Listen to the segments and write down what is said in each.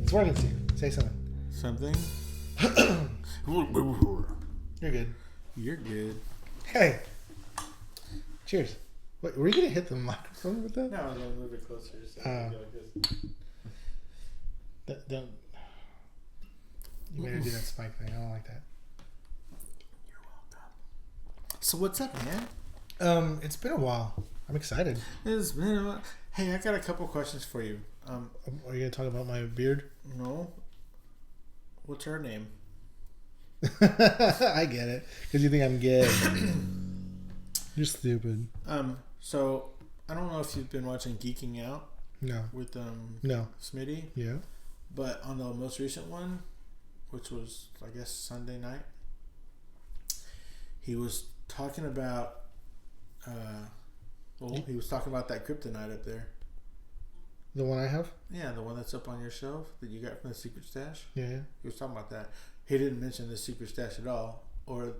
It's working, Steve. Say something. Something? You're good. You're good. Hey. Cheers. Wait, were you going to hit the microphone with that? No, I was going to move it closer. So go like this. Don't. You better do that spike thing. I don't like that. You're welcome. So what's up, man? It's been a while. I'm excited. It's been a while. Hey, I got a couple questions for you. Are you going to talk about my beard? No. What's her name? I get it. Because you think I'm gay. You're stupid. So, I don't know if you've been watching Geeking Out. No. With, no. Smitty. Yeah. But on the most recent one, which was, I guess, Sunday night, he was talking about, he was talking about that kryptonite up there. The one I have? Yeah, the one that's up on your shelf that you got from the secret stash. Yeah. He was talking about that. He didn't mention the secret stash at all, or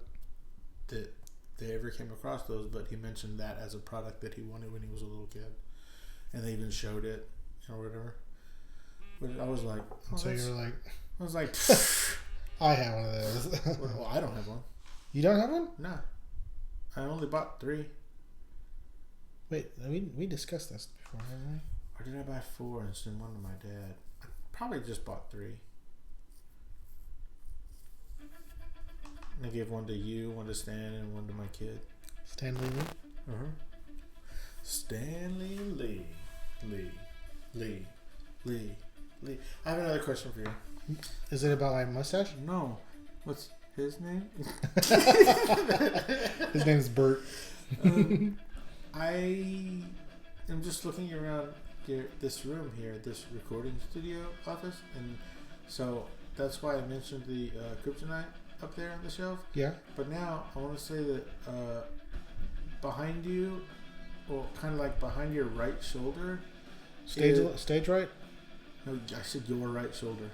that they ever came across those, but he mentioned that as a product that he wanted when he was a little kid. And they even showed it, or whatever. But I was like... so you were like... I was like... I have one of those. Well, I don't have one. You don't have one? No. I only bought 3. Wait, we discussed this before, haven't we? Or did I buy 4 and send one to my dad? I probably just bought 3. And I gave one to you, one to Stan, and one to my kid. Stanley Lee? Uh-huh. Stanley Lee. Lee. I have another question for you. Is it about my mustache? No. What's his name? His name's Bert. I am just looking around this room here, this recording studio office, and so that's why I mentioned the kryptonite up there on the shelf. Yeah. But now I want to say that behind you, or kind of like behind your right shoulder. Stage right? No, I said your right shoulder.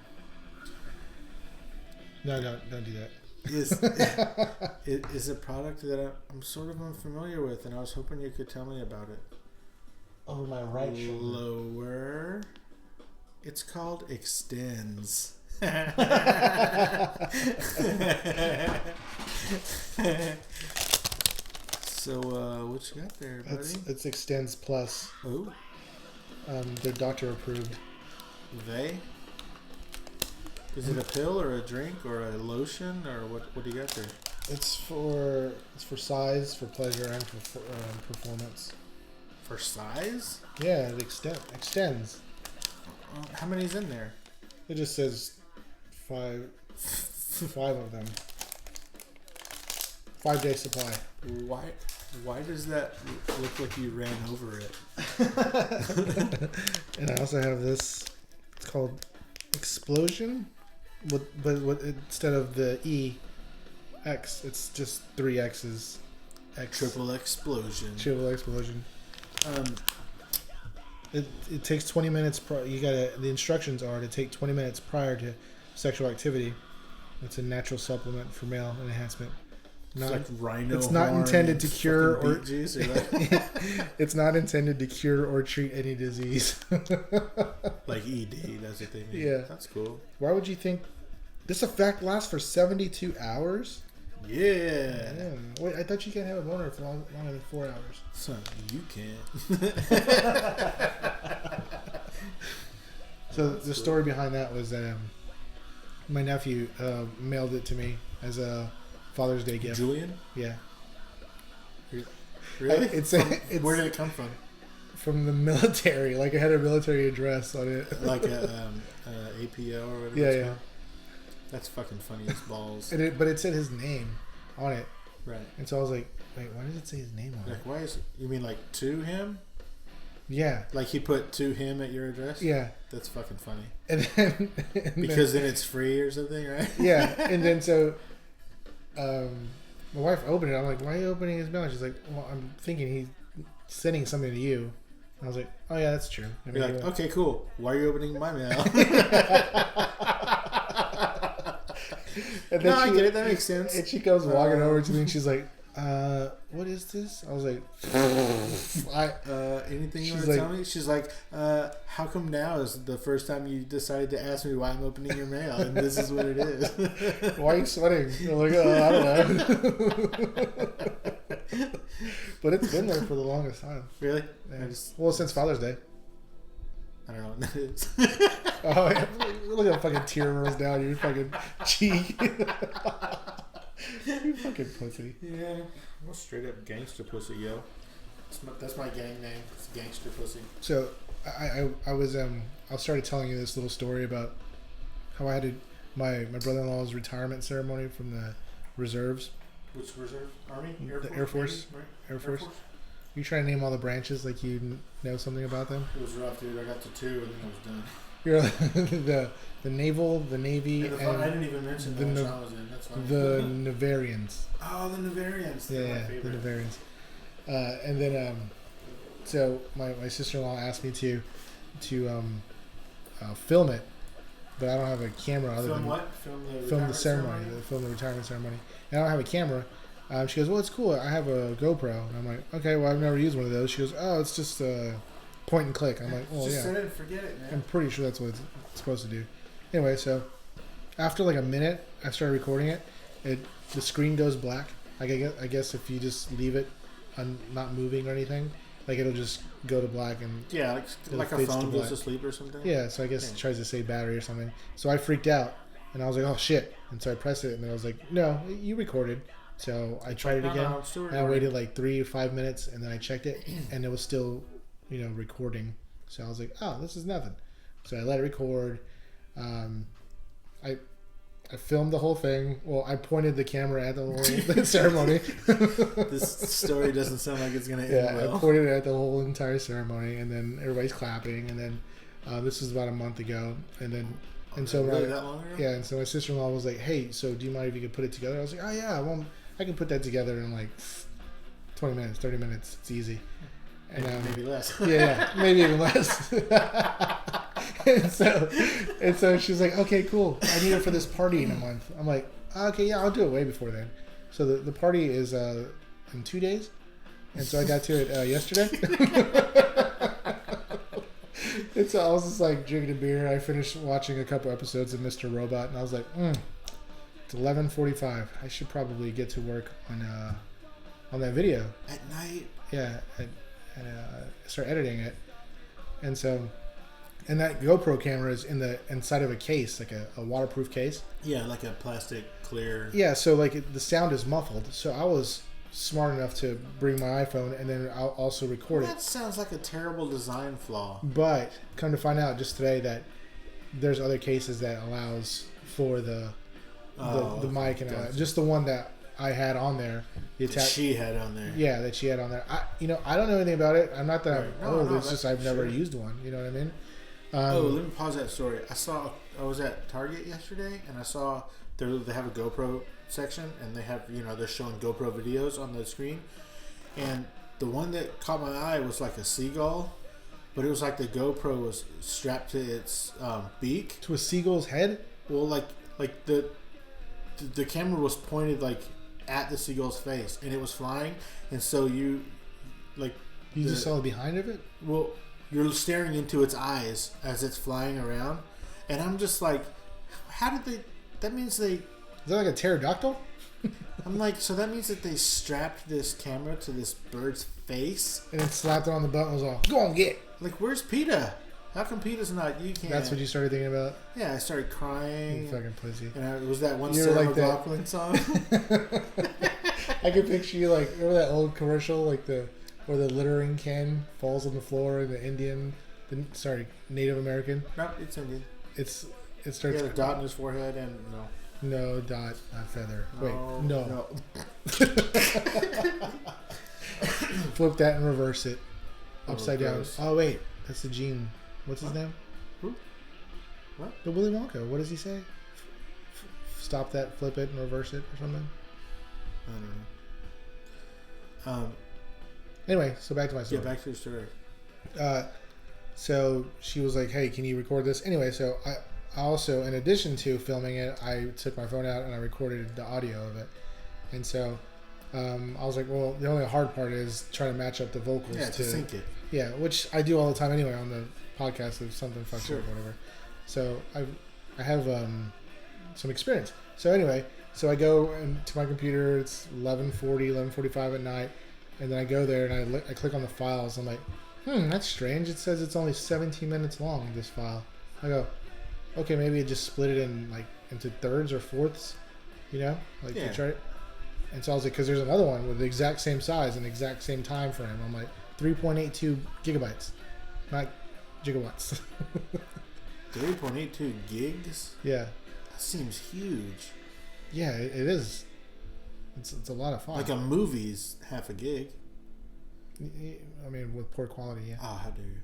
No, don't do that. Is a product that I'm sort of unfamiliar with, and I was hoping you could tell me about it. Over my right shoulder. Lower. It's called Extends. So, what you got there, buddy? It's Extends Plus. Oh. They're doctor approved. They? Is it a pill or a drink or a lotion or what do you got there? It's for size, for pleasure, and for performance. For size? Yeah, it extends. How many's in there? It just says 5 of them. 5-day supply. Why does that look like you ran over it? And I also have this. It's called Explosion. But instead of the X, it's just 3 X's. Triple explosion. Triple explosion. It takes 20 minutes. The instructions are to take 20 minutes prior to sexual activity. It's a natural supplement for male enhancement. It's not intended to cure or it's not intended to cure or treat any disease. Like ED, that's what they mean. Yeah, that's cool. Why would you think this effect lasts for 72 hours? Yeah. Wait, I thought you can't have a boner for longer than 4 hours. Son, you can't. So the story behind that was that my nephew mailed it to me as a Father's Day gift. Julian? Yeah. Really? It's where did it come from? from the military. Like, it had a military address on it. Like a APO or whatever. Yeah. That's fucking funny as balls. But it said his name on it. Right. And so I was like, wait, why does it say his name on it? Like, why is it? You mean like to him? Yeah. Like he put to him at your address? Yeah. That's fucking funny. And because then it's free or something, right? Yeah. And then so my wife opened it. I'm like, why are you opening his mail? She's like, well, I'm thinking he's sending something to you. And I was like, oh yeah, that's true. You're like, okay, cool. Why are you opening my mail? And then I get it. That makes sense. And she comes walking over to me and she's like, what is this? I was like, anything you want to tell me? She's like, how come now is the first time you decided to ask me why I'm opening your mail and this is what it is? Why are you sweating? I'm like, I don't know. But it's been there for the longest time. Really? Yeah. Well, since Father's Day. I don't know what that is. Oh, yeah. Look at that fucking tear rolls down your fucking cheek. You fucking pussy. Yeah. I'm a straight up gangster pussy, yo. That's my gang name. It's gangster pussy. So, I started telling you this little story about how I had my brother-in-law's retirement ceremony from the reserves. Which reserve? Army? Air Force. Right? Air Force. You try to name all the branches like you know something about them? It was rough, dude. I got to 2 and then I was done. You're the naval, the Navy, and I didn't even mention the which I was in. That's fine. The Navarians. Oh, the Navarians. Yeah, the Navarians. And then, so my sister-in-law asked me to film it, but I don't have a camera. Film the ceremony, film the retirement ceremony. And I don't have a camera. She goes, well, it's cool. I have a GoPro. And I'm like, okay, well, I've never used one of those. She goes, oh, it's just point and click. I'm like, well, just yeah. set it and forget it, man. I'm pretty sure that's what it's supposed to do. Anyway, so after like a minute, I started recording it. The screen goes black. I guess if you just leave it not moving or anything, like it'll just go to black and like a phone goes to sleep or something. Yeah, so I guess it tries to save battery or something. So I freaked out and I was like, oh shit! And so I pressed it and then I was like, no, you recorded. So I tried it again and I waited like 3 or 5 minutes and then I checked it and it was still, recording. So I was like, oh, this is nothing. So I let it record. I filmed the whole thing. Well, I pointed the camera at the whole ceremony. This story doesn't sound like it's going to end well. I pointed at the whole entire ceremony, and then everybody's clapping, and then this was about a month ago, and then so really that long ago? Yeah, and so my sister-in-law was like, "Hey, so do you mind if you could put it together?" I was like, "Oh yeah, well, I can put that together in like 20 minutes, 30 minutes. It's easy." And maybe less. Yeah, maybe even less. and so she's like, okay, cool. I need it for this party in a month. I'm like, okay, yeah, I'll do it way before then. So the party is in 2 days, and so I got to it yesterday. And so I was just like drinking a beer. I finished watching a couple episodes of Mr. Robot, and I was like, it's 11:45. I should probably get to work on that video at night. Yeah. And start editing it, and that GoPro camera is inside of a case, like a waterproof case. Yeah, like a plastic clear. Yeah, so like the sound is muffled. So I was smart enough to bring my iPhone and then I'll also record it. That sounds like a terrible design flaw. But come to find out just today that there's other cases that allows for the mic and just the one that I had on there. She had on there. Yeah, that she had on there. I don't know anything about it. I'm not that old. It's just I've never sure. used one. You know what I mean? Let me pause that story. I was at Target yesterday and I saw they have a GoPro section and they have they're showing GoPro videos on the screen, and the one that caught my eye was like a seagull, but it was like the GoPro was strapped to its beak. To a seagull's head? Well, like the camera was pointed like at the seagull's face and it was flying, and so you just saw the behind of it. Well, you're staring into its eyes as it's flying around, and I'm just like, how did they? That means they. Is that like a pterodactyl? I'm like, so that means that they strapped this camera to this bird's face and then slapped it on the butt and was all, go on, get. Like, where's PETA? How come PETA's not? You can't. That's what you started thinking about? Yeah, I started crying. You fucking pussy. And it was that one Sarah McLachlan song. I could picture you like, remember that old commercial, like the Or the littering can falls on the floor in the Native American. No, it's Indian. It starts. He had a dot in his forehead and no. No dot, not feather. No, wait, no. Flip that and reverse it. Upside down. Oh wait, that's the gene. What's his name? Who? What? The Willy Wonka. What does he say? Stop that, flip it, and reverse it, or something. I don't know. Anyway, so back to my story. Yeah, back to your story. So she was like, "Hey, can you record this?" Anyway, so I also, in addition to filming it, I took my phone out and I recorded the audio of it. And so I was like, well, the only hard part is trying to match up the vocals to sync it. Yeah, which I do all the time anyway on the podcast if something fucks up or whatever. So I have some experience. So anyway, so I go into my computer. It's 11:45 at night, and then I go there and I click on the files. I'm like, that's strange. It says it's only 17 minutes long, this file. I go, okay, maybe it just split it into thirds or fourths, to try it. And so I was like, because there's another one with the exact same size and exact same time frame. I'm like, 3.82 gigabytes, not gigawatts. 3.82 gigs? Yeah. That seems huge. Yeah, it is. It's a lot of fun. Like a movie's half a gig. I mean, with poor quality, yeah. Oh, how dare you?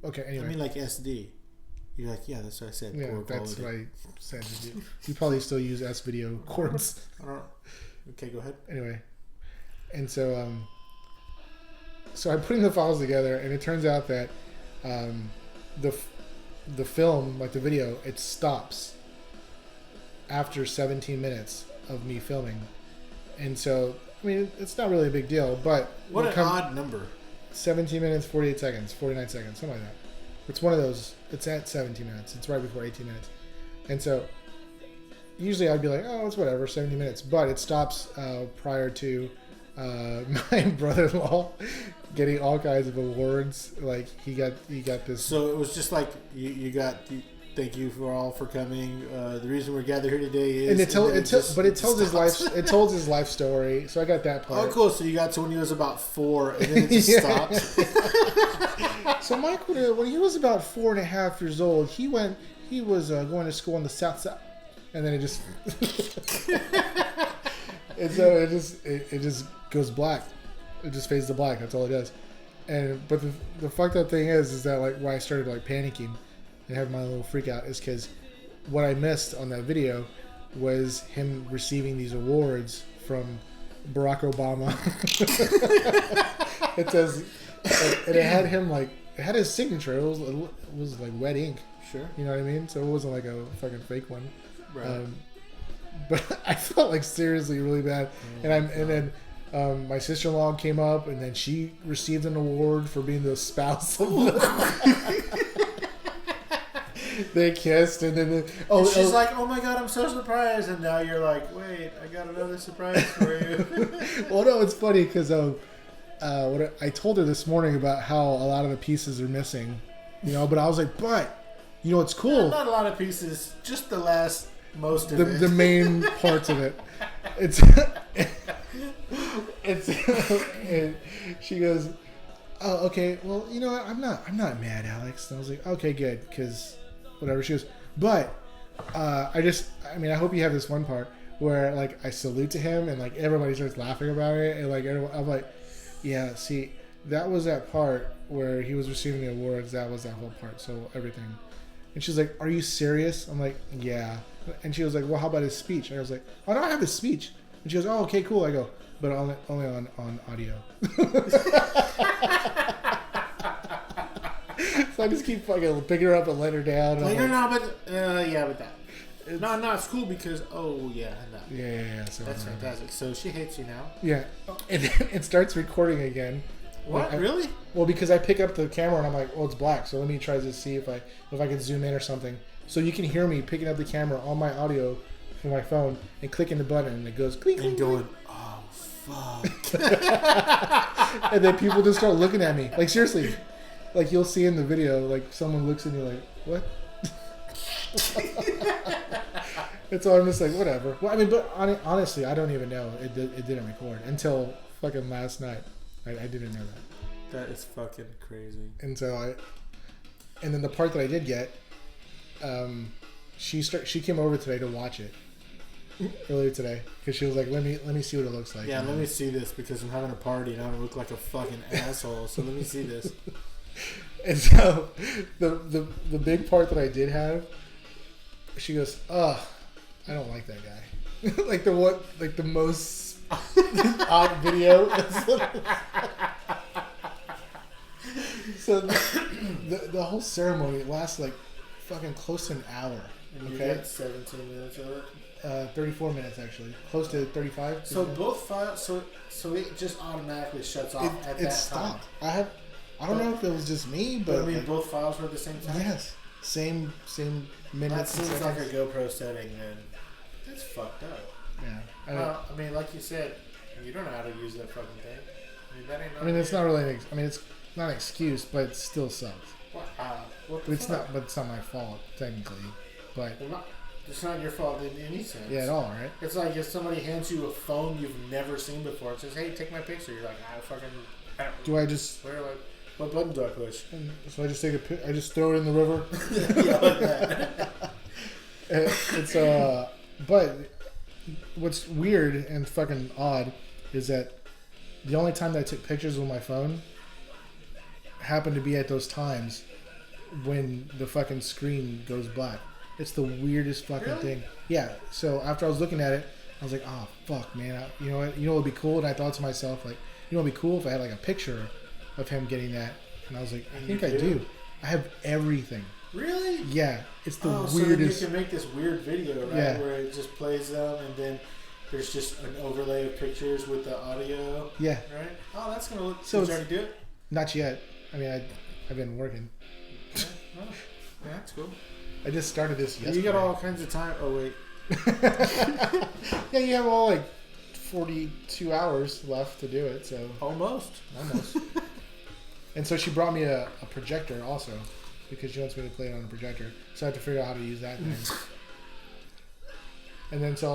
Okay, anyway. I mean, like SD. You're like, yeah, that's what I said. Yeah, poor that's quality. what I said. You probably still use S-video cords. I don't know. Okay, go ahead. Anyway. And so, so I'm putting the files together, and it turns out that the film, like the video, it stops after 17 minutes of me filming. And so, I mean, it's not really a big deal, but... What an odd number. 17 minutes, 48 seconds, 49 seconds, something like that. It's one of those. It's at 17 minutes. It's right before 18 minutes. And so, usually I'd be like, oh, it's whatever, 17 minutes. But it stops prior to my brother-in-law getting all kinds of awards. Like, he got this... So, it was just like, you got... Thank you for coming. The reason we're gathered here today is... And it tells his life. It told his life story. So I got that part. Oh, cool. So you got to when he was about 4, and then it just stopped. So Michael, when he was about 4.5 years old, he was going to school on the south side, and then it just... and so it just goes black. It just fades to black. That's all it does. But the fucked up thing is that like why I started like panicking and having my little freak out is because what I missed on that video was him receiving these awards from Barack Obama. It says, and it had him like, it had his signature. It was like wet ink. Sure. You know what I mean? So it wasn't like a fucking fake one. Right. But I felt like seriously really bad. And then my sister-in-law came up, and then she received an award for being the spouse of the... They kissed, and then she's like, "Oh my god, I'm so surprised!" And now you're like, "Wait, I got another surprise for you." Well, no, it's funny because I told her this morning about how a lot of the pieces are missing, but I was like, it's cool. Yeah, not a lot of pieces, just the last most of it. The main parts of it. It's and she goes, "Oh, okay. Well, you know what? I'm not mad, Alex." And I was like, "Okay, good," because. Whatever. She goes, but I hope you have this one part where like I salute to him and like everybody starts laughing about it and like I'm like, yeah, see, that was that part where he was receiving the awards. That was that whole part. So everything. And she's like, "Are you serious?" I'm like, "Yeah." And she was like, "Well, how about his speech?" And I was like, "Oh, no, I have his speech." And she goes, "Oh, okay, cool." I go, "But only on audio." So I just keep fucking picking her up and letting her down. But that. No, it's cool because, Yeah. So that's fantastic. So she hates you now? Yeah. And then it starts recording again. What? Really? Well, because I pick up the camera and I'm like, well, it's black. So let me try to see if I can zoom in or something. So you can hear me picking up the camera on my audio from my phone and clicking the button and it goes clink, and clink, going, clink. Oh, fuck. And then people just start looking at me. Like, seriously. Like, you'll see in the video, like, someone looks at me like, what? And so I'm just like, whatever. Well, I mean, but honestly, I don't even know. It didn't record until fucking last night. I didn't know that. That is fucking crazy. And then the part that I did get, she came over today to watch it earlier today because she was like, let me see what it looks like. Yeah, let me see this because I'm having a party and I don't look like a fucking asshole. So let me see this. And so the big part that I did have, she goes, I don't like that guy. like the most odd video. So the whole ceremony lasts like fucking close to an hour. And you get 17 minutes of it? 34 minutes actually. Close to 35. So both files, so it just automatically shuts off at that stopped. time? I don't know if it was just me, but I mean, both files were at the same time? Yes. Same minutes. That seems like a GoPro setting, then. That's fucked up. Yeah. I mean, like you said, you don't know how to use that fucking thing. I mean, that ain't. I mean, it's not really. It's not an excuse, but it still sucks. It's not my fault technically, but it's not your fault in any sense. Yeah, at all, right? It's like if somebody hands you a phone you've never seen before and says, "Hey, take my picture." You're like, Do I just? What button do I push? So I just take a pic. I just throw it in the river. Yeah, like that. It's but what's weird and fucking odd is that the only time that I took pictures with my phone happened to be at those times when the fucking screen goes black. It's the weirdest fucking thing. Yeah. So after I was looking at it, I was like, "Oh fuck, man! You know what? You know what would be cool?" And I thought to myself, like, "You know what would be cool if I had like a picture of him getting that?" And I was like, "I think I do. I have everything." Really? Yeah. It's the weirdest. So then you can make this weird video, right? Yeah. Where it just plays them, and then there's just an overlay of pictures with the audio. Yeah. Right. Oh, that's gonna look. So did you already do it? Not yet. I mean, I've been working. Yeah. Oh, yeah, that's cool. I just started this yesterday. You got all kinds of time. Oh wait. Yeah, you have all like 42 hours left to do it. So almost. And so she brought me a projector also because she wants me to play it on a projector. So I have to figure out how to use that thing. And then so I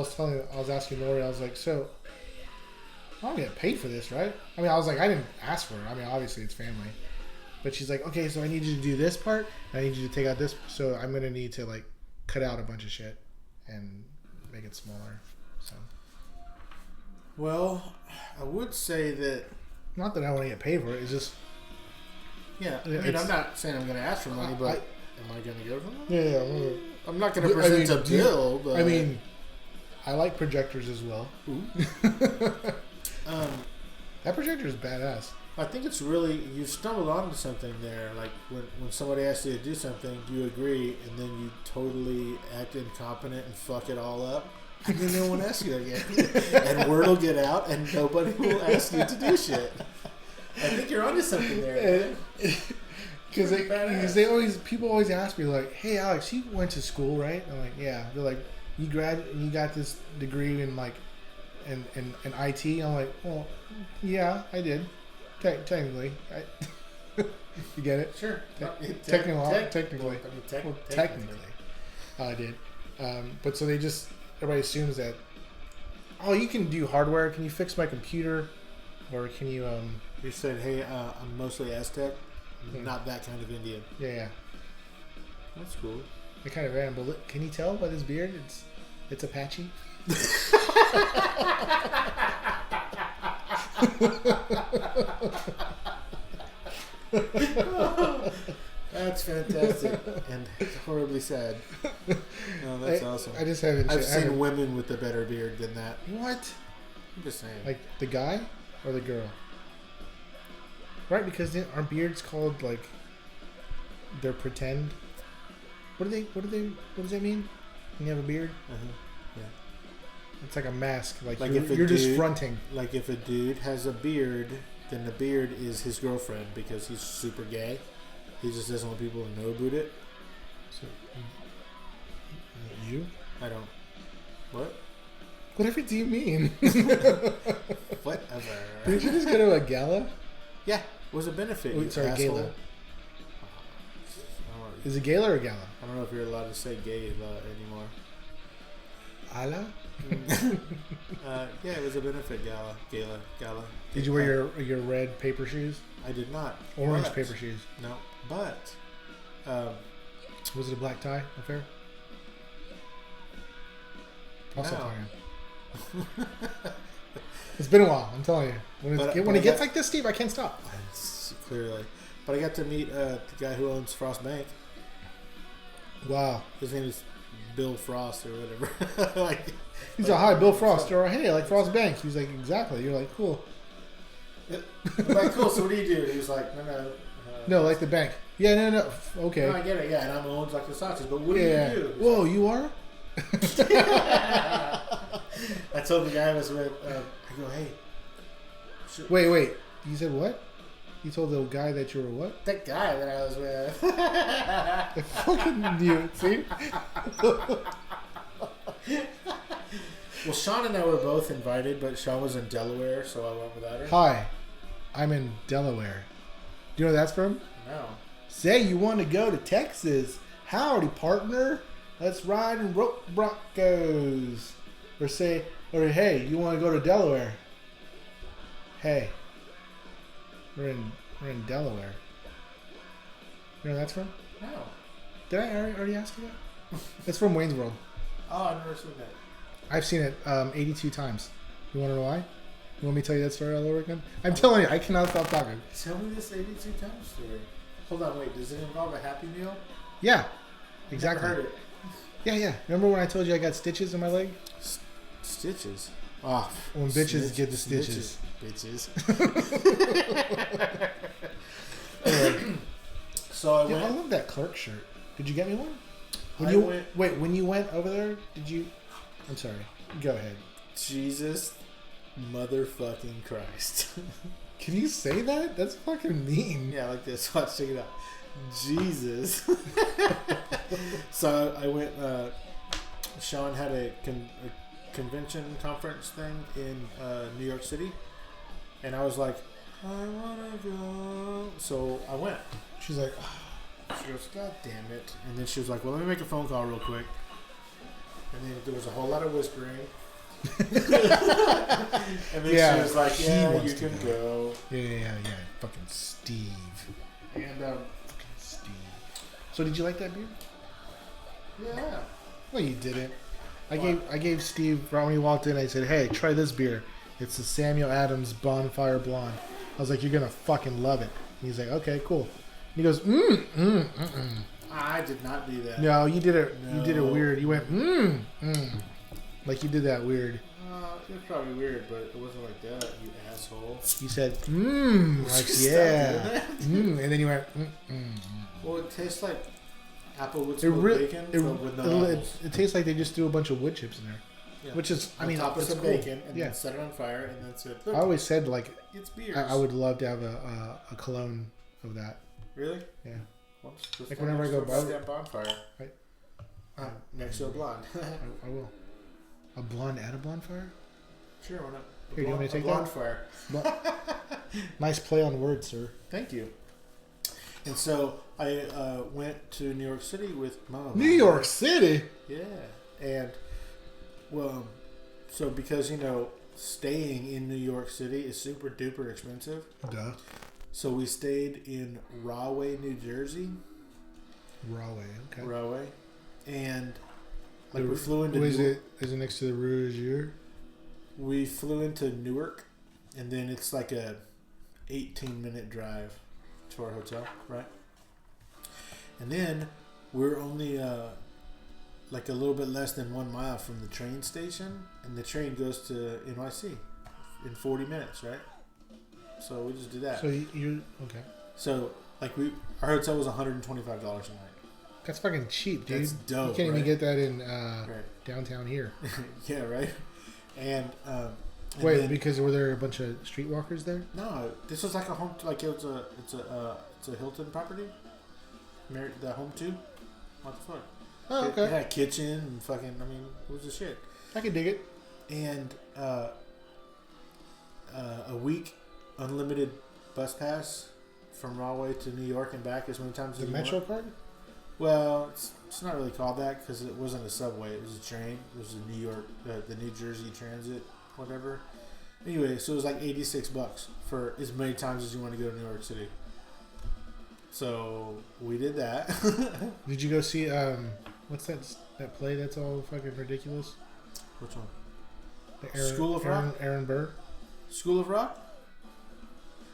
was asking Lori, I was like, so I don't get paid for this, right? I mean, I was like, I didn't ask for it. I mean, obviously it's family. But she's like, okay, so I need you to do this part, and I need you to take out this. So I'm going to need to, like, cut out a bunch of shit and make it smaller. So. Well, I would say that... Not that I want to get paid for it. It's just... Yeah. I mean, I'm not saying I'm going to ask for money, but am I going to go for money? Yeah. I'm not going to present a bill, but... I mean, I like projectors as well. That projector is badass. I think it's really, you stumbled onto something there. Like when somebody asks you to do something, you agree, and then you totally act incompetent and fuck it all up. And then no one asks you again. And word will get out, and nobody will ask you to do shit. I think you're onto something there. Because people always ask me like, "Hey Alex, you went to school, right?" I'm like, "Yeah." They're like, "You got this degree in like in IT?" I'm like, "Well, yeah, I did." Technically, you get it? Sure. Technically, I did. But so everybody assumes that, oh, you can do hardware. Can you fix my computer, or can you? You said, hey, I'm mostly Aztec, not that kind of Indian. Yeah. That's cool. I kind of ran, but can you tell by this beard? It's Apache. That's fantastic and horribly sad. No, that's awesome. I just haven't. I've seen women with a better beard than that. What? I'm just saying. Like the guy or the girl? Right, because our beards called like they're pretend. What does that mean? When you have a beard? Yeah. It's like a mask. Like if you're just fronting. Like if a dude has a beard, then the beard is his girlfriend because he's super gay. He just doesn't want people to know about it. So, you? I don't. What? Whatever do you mean? Whatever. Did you just go to a gala? Yeah. It was a benefit. Wait, sorry, gala. Is it gala or gala? I don't know if you're allowed to say gay anymore. Gala? Yeah, it was a benefit gala. Did you wear your red paper shoes? I did not. Orange paper shoes? No, but... was it a black tie affair? Also no. It's been a while, I'm telling you. When it gets like this, Steve, I can't stop. Clearly. But I got to meet the guy who owns Frost Bank. Wow. His name is Bill Frost or whatever. He's like, hi, Bill Frost. Or, hey, I like Frost Bank. He's like, exactly. You're like, cool. I'm like, cool, so what do you do? He was like, no. No, like the bank. Yeah, no. Okay. No, I get it, yeah. And I'm owns like the sausage, but what do you do? Whoa, you are? I told the guy I was with, I go, hey. Sure. Wait. You said what? You told the guy that you were what? That guy that I was with. I fucking knew it, see? Well, Sean and I were both invited, but Sean was in Delaware, so I went without her. Hi, I'm in Delaware. Do you know where that's from? No. Say you want to go to Texas. Howdy, partner. Let's ride and rope Broncos. Or hey, you want to go to Delaware? Hey. We're in Delaware. You know where that's from? No. Did I already ask you that? It's from Wayne's World. Oh, I've never seen that. I've seen it 82 times. You want to know why? You want me to tell you that story all over again? I'm telling you, I cannot stop talking. Tell me this 82 times story. Hold on, wait. Does it involve a Happy Meal? Yeah, exactly. Never heard it. Yeah. Remember when I told you I got stitches in my leg? Stitches? Oh, when bitches get the stitches. Bitches. So I went. I love that clerk shirt. Did you get me one? When you went over there, did you? I'm sorry. Go ahead. Jesus, motherfucking Christ. Can you say that? That's fucking mean. Yeah, like this. Watch, check it out. Jesus. So I went. Sean had a convention conference thing in New York City, and I was like, I wanna go. So I went. She's like, she goes, God damn it. And then she was like, well, let me make a phone call real quick. And then there was a whole lot of whispering. And then she was like, yeah, you can go. Yeah. Fucking Steve. And fucking Steve. So did you like that beer? Yeah. Well, you didn't. I gave Steve, right when he walked in, I said, hey, try this beer. It's the Samuel Adams Bonfire Blonde. I was like, you're going to fucking love it. And he's like, okay, cool. And he goes, I did not do that. No, you did it. No. You did it weird. You went, like you did that weird. It was probably weird, but it wasn't like that, you asshole. You said, like, yeah. And then you went, Well, it tastes like applewood smoked bacon with no apples. It tastes like they just threw a bunch of wood chips in there. Yeah. Which is, I mean, top of some cool. bacon and then set it on fire and then said, I always said, like, it's beers. I would love to have a cologne of that. Really? Yeah. Well, like whenever I go by that bonfire. Right. Next to a blonde. I will. A blonde at a bonfire? Sure, why not? Here, do you want me to take blonde fire. Nice play on words, sir. Thank you. And so I went to New York City with Mom. New York City? Yeah. And, well, so because, staying in New York City is super duper expensive. Duh. So we stayed in Rahway, New Jersey. Rahway, okay. Rahway. And we flew into Is it next to the Rue de Jour? We flew into Newark, and then it's like a 18-minute drive to our hotel, right? And then we're only like a little bit less than 1 mile from the train station, and the train goes to NYC in 40 minutes, right? So we just did that. So you okay? So like our hotel was $125 a night. That's fucking cheap, dude. That's dope. You can't even get that in right. downtown here. Yeah, right. And wait, then, because were there a bunch of streetwalkers there? No, this was like a home. Like it's a Hilton property. The home too. What the fuck? Oh, okay. It had a kitchen and fucking. I mean, it was a shit. I can dig it. And a week unlimited bus pass from Rahway to New York and back as many times as the you Metro want. card? Well, it's not really called that because it wasn't a subway. It was a train. It was a New York, the New Jersey Transit, whatever. Anyway, so it was like $86 for as many times as you want to go to New York City. So we did that. Did you go see what's that play that's all fucking ridiculous? Which one? School of Rock? Aaron Burr? School of Rock?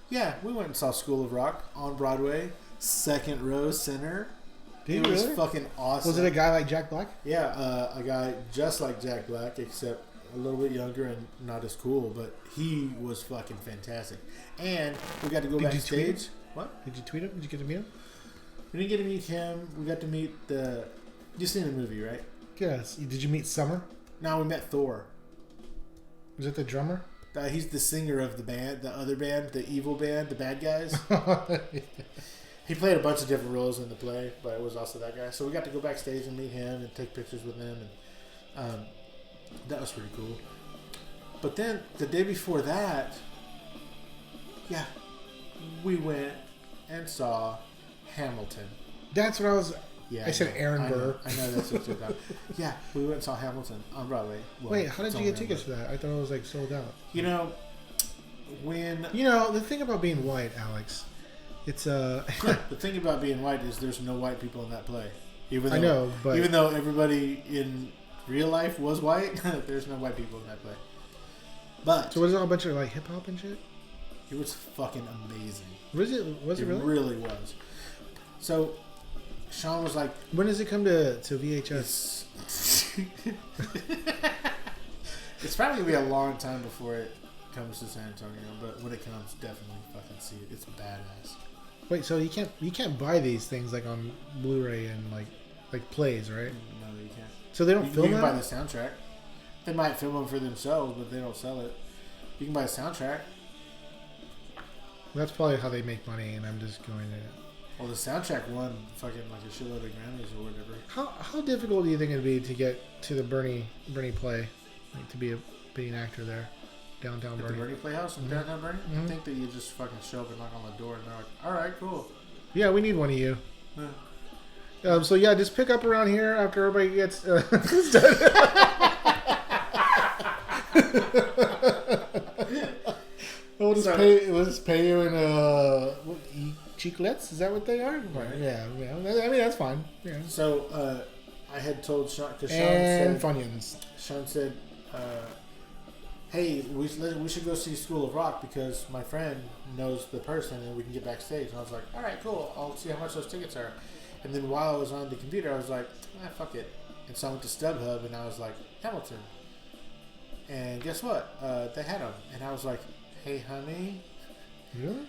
Yeah, we went and saw School of Rock on Broadway, second row center. It was fucking awesome. Was it a guy like Jack Black? Yeah, a guy just like Jack Black, except a little bit younger and not as cool, but he was fucking fantastic. And we got to go backstage. What? Did you tweet him? Did you get to meet him? We didn't get to meet him. We got to meet you've seen the movie, right? Yes. Did you meet Summer? No, we met Thor. Was it the drummer? He's the singer of the band, the other band, the evil band, the bad guys. He played a bunch of different roles in the play, but it was also that guy. So we got to go backstage and meet him and take pictures with him, and that was pretty cool. But then the day before that, yeah, we went and saw Hamilton. That's what I was. Yeah, I said Aaron Burr. I know that's what you're talking about. Yeah, we went and saw Hamilton on Broadway. Well, wait, how did you get tickets for that? I thought it was like sold out. You know, the thing about being white, Alex, it's the thing about being white is there's no white people in that play. I know, but even though everybody in real life was white, there's no white people in that play. But so was it all a bunch of like hip hop and shit? It was fucking amazing. Was it really? It really was. So Sean was like, when does it come to VHS? It's probably gonna be a long time before it comes to San Antonio, but when it comes, definitely fucking see it. It's badass. Wait, so you can't buy these things like on Blu-ray and like plays, right? No, you can't. So they don't film You them? can buy the soundtrack. They might film them for themselves, but they don't sell it. You can buy a soundtrack. That's probably how they make money, and I'm just going to. Well, the soundtrack won fucking like a shitload of Grammys or whatever. How difficult do you think it'd be to get to the Bernie play, like to be an actor there, downtown At Bernie? the Bernie Playhouse in downtown Bernie? Mm-hmm. I think that you just fucking show up and knock on the door and they're like, all right, cool. Yeah, we need one of you. Yeah. So yeah, just pick up around here after everybody gets done. We'll just pay you in chiclets. Is that what they are? Right. Yeah. I mean that's fine. Yeah. So I had told Sean because Sean and said Funyuns. Sean said, "Hey, we should go see School of Rock because my friend knows the person and we can get backstage." And I was like, "All right, cool. I'll see how much those tickets are." And then while I was on the computer, I was like, "Fuck it." And so I went to StubHub and I was like, Hamilton. And guess what? They had them, and I was like, "Hey, honey." Really?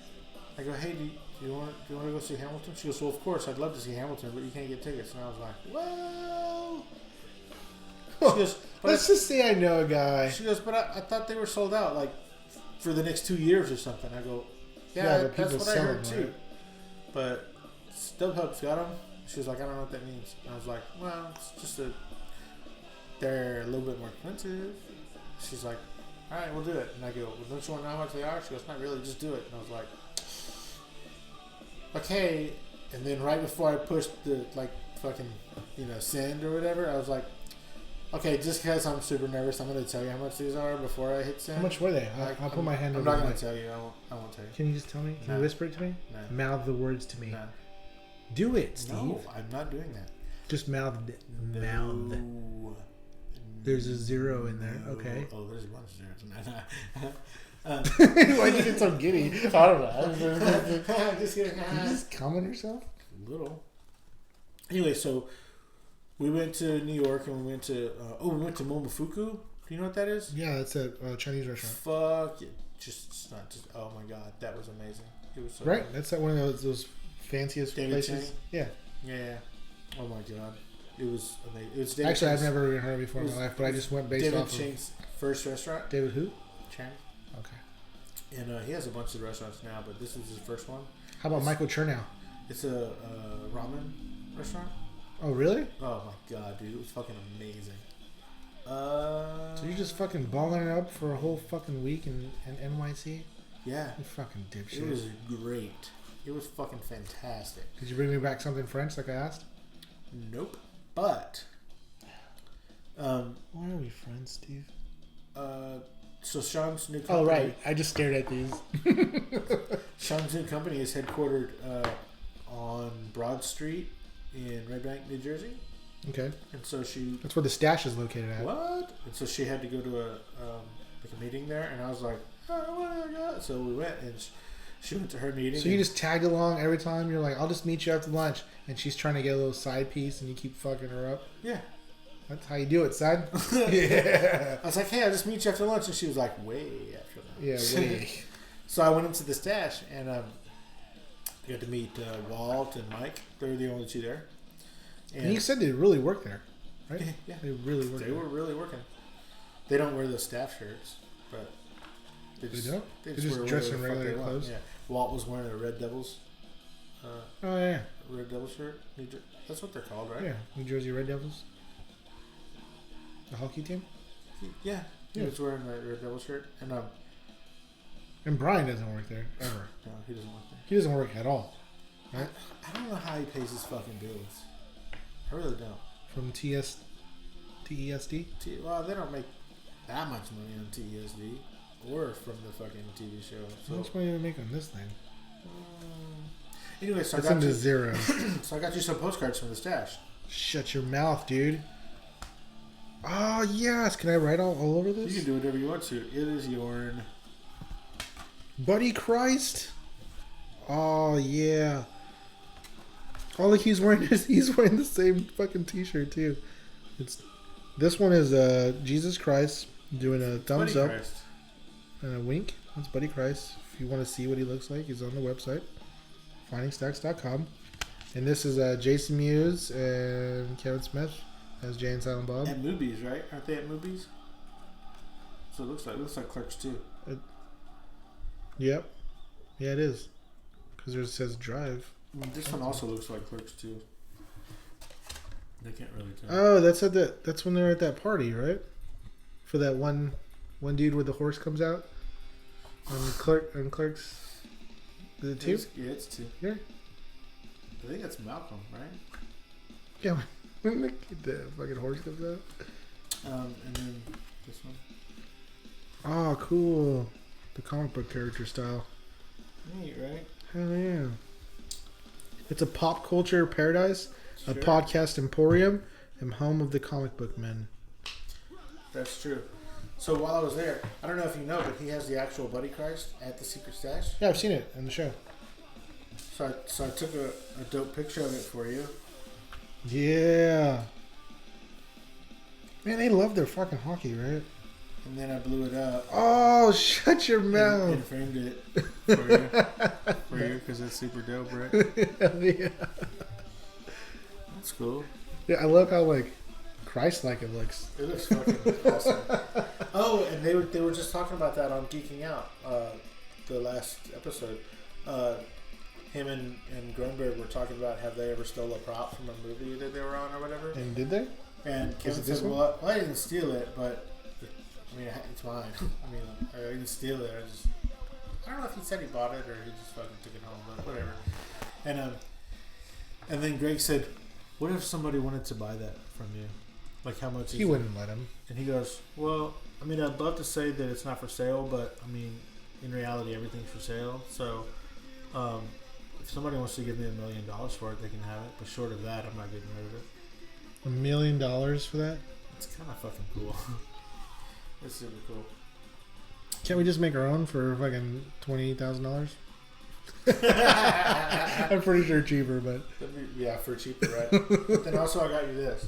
I go, "Hey, do you want to go see Hamilton?" She goes, "Well, of course, I'd love to see Hamilton, but you can't get tickets." And I was like, "Well," she goes, let's just say I know a guy. She goes, "But I thought they were sold out, like for the next 2 years or something." I go, "Yeah, that's what I heard too." Right? But StubHub's got them. She was like, "I don't know what that means." And I was like, "Well, it's just they're a little bit more expensive." She's like, "All right, we'll do it." And I go, "Well, don't you want to know how much they are?" She goes, "Not really, just do it." And I was like, "Okay." And then right before I pushed the fucking send or whatever, I was like, "Okay, just because I'm super nervous, I'm going to tell you how much these are before I hit send." How much were they? I'll put my hand I'm over not going to tell you. I won't tell you. Can you just tell me? Can you whisper it to me? No. Mouth the words to me. No. Do it, Steve. No, I'm not doing that. Just mouth. Mouth. There's a zero in there. Okay. Oh, there's a bunch of zeros. Why'd you get so giddy? I don't know. Just kidding. You just comment yourself? A little. Anyway, so we went to New York and we went to Momofuku. Do you know what that is? Yeah, it's a Chinese restaurant. Fuck it. Oh my god, that was amazing. It was so right. good. That's one of those fanciest David places. Chang? Yeah. Yeah. Oh my god. It was amazing. It was David Actually, Chang's, I've never even heard of it before in my life, but I just went based David off Chang's first restaurant. David who? Chang. Okay. And he has a bunch of restaurants now, but this was his first one. How about Michael Chernow? It's a ramen restaurant. Oh, really? Oh my god, dude. It was fucking amazing. So you're just fucking balling it up for a whole fucking week in NYC? Yeah. You fucking dipshit. It was great. It was fucking fantastic. Did you bring me back something French like I asked? Nope. But why are we friends, Steve? So Sean's new company. Oh right, I just stared at these. Sean's new company is headquartered on Broad Street in Red Bank, New Jersey. Okay. And so that's where the stash is located at. What? And so she had to go to a meeting there, and I was like, oh, so we went, and she went to her meeting. So you just tagged along every time. You're like, I'll just meet you after lunch, and she's trying to get a little side piece, and you keep fucking her up. Yeah. That's how you do it, son. Yeah. I was like, hey, I'll just meet you after lunch, and she was like, way after lunch. Yeah, way. So I went into the stash, and got to meet Walt and Mike. They were the only two there. And you said they really work there, right? Yeah. They really work. They were really working. They don't wear the staff shirts, but they don't. They just dress in regular clothes. Yeah. Walt was wearing a Red Devils. Oh yeah. Red Devil shirt. That's what they're called, right? Yeah, New Jersey Red Devils. The hockey team. He was wearing a Red Devil shirt, and Brian doesn't work there ever. No, he doesn't work there. He doesn't work at all. Right? I don't know how he pays his fucking bills. I really don't. From TESD? Well, they don't make that much money on TESD or from the fucking TV show. So. How much money do they make on this thing? Anyway, so it's into zero. So I got you some postcards from the stash. Shut your mouth, dude. Oh, yes. Can I write all over this? You can do whatever you want to. It is yourn. Buddy Christ. Oh, yeah. Oh, look, he's wearing the same fucking t-shirt, too. This one is Jesus Christ doing a thumbs up and a wink. That's Buddy Christ. If you want to see what he looks like, he's on the website, findingstacks.com. And this is Jason Mewes and Kevin Smith as Jay and Silent Bob. At Movies, right? Aren't they at Movies? So it looks like Clerks 2. Yep. Yeah, it is. Because it says Drive. This one also looks like Clerks 2. They can't really tell. Oh, that's when they're at that party, right? For that one dude where the horse comes out on Clerks. Is it 2? Yeah, it's 2. Yeah. I think that's Malcolm, right? Yeah, when the fucking horse comes out. And then this one. Oh, cool. The comic book character style. Neat, right? Hell yeah. It's a pop culture paradise, a podcast emporium, and home of the comic book men. That's true. So while I was there, I don't know if you know, but he has the actual Buddy Christ at the Secret Stash. Yeah, I've seen it in the show. So I took a dope picture of it for you. Yeah. Man, they love their fucking hockey, right? And then I blew it up. Oh, shut your mouth. And framed it for you because it's super dope, right? Yeah. That's cool. Yeah, I love how, like, Christ-like it looks. It looks fucking awesome. Oh, and they were just talking about that on Geeking Out, the last episode. Him and Grunberg were talking about have they ever stole a prop from a movie that they were on or whatever. And did they? And Kevin said, well, I didn't steal it, but I mean, it's mine. I mean, I didn't steal it. I don't know if he said he bought it or he just fucking took it home, but whatever. And then Greg said, what if somebody wanted to buy that from you? Like, how much? He wouldn't let him. And he goes, well, I mean, I'd love to say that it's not for sale, but I mean, in reality, everything's for sale. So, if somebody wants to give me $1 million for it, they can have it. But short of that, I'm not getting rid of it. $1 million for that? It's kind of fucking cool. It's super cool. Can't we just make our own for fucking $28,000? I'm pretty sure cheaper, but yeah, for cheaper, right? But then also I got you this.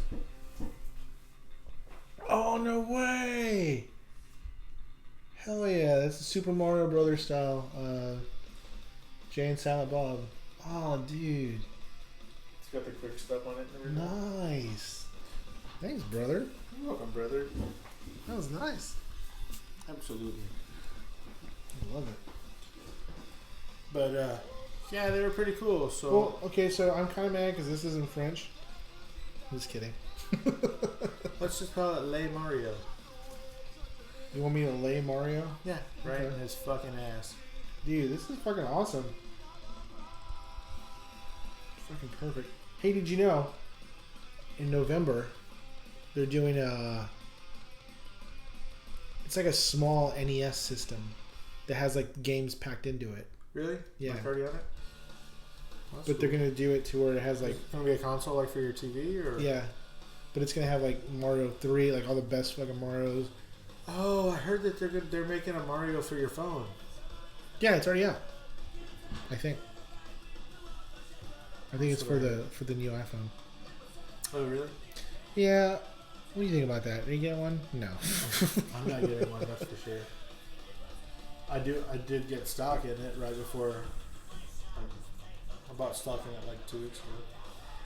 Oh no way! Hell yeah, that's a Super Mario Brothers style. Jay and Silent Bob. Oh dude, it's got the quick stuff on it. And everything. Nice. Thanks, brother. You're welcome, brother. That was nice. Absolutely. I love it. But yeah, they were pretty cool. So well, okay, so I'm kind of mad because this isn't French. I'm just kidding. Let's just call it Le Mario. You want me to lay Mario? Yeah, right in his fucking ass. Dude, this is fucking awesome. Fucking perfect. Hey, did you know in November, they're doing it's like a small NES system that has like games packed into it. Really? Yeah. Like already on it? But cool. They're gonna do it to where it has like. It's gonna be a console like for your TV or. Yeah, but it's gonna have like Mario 3, like all the best fucking Marios. Oh, I heard that they're making a Mario for your phone. Yeah, it's already out. I think it's for the new iPhone. Oh, really? Yeah. What do you think about that? Are you getting one? No. I'm not getting one, that's for sure. I did get stock in it right before. I bought stock in it like 2 weeks ago.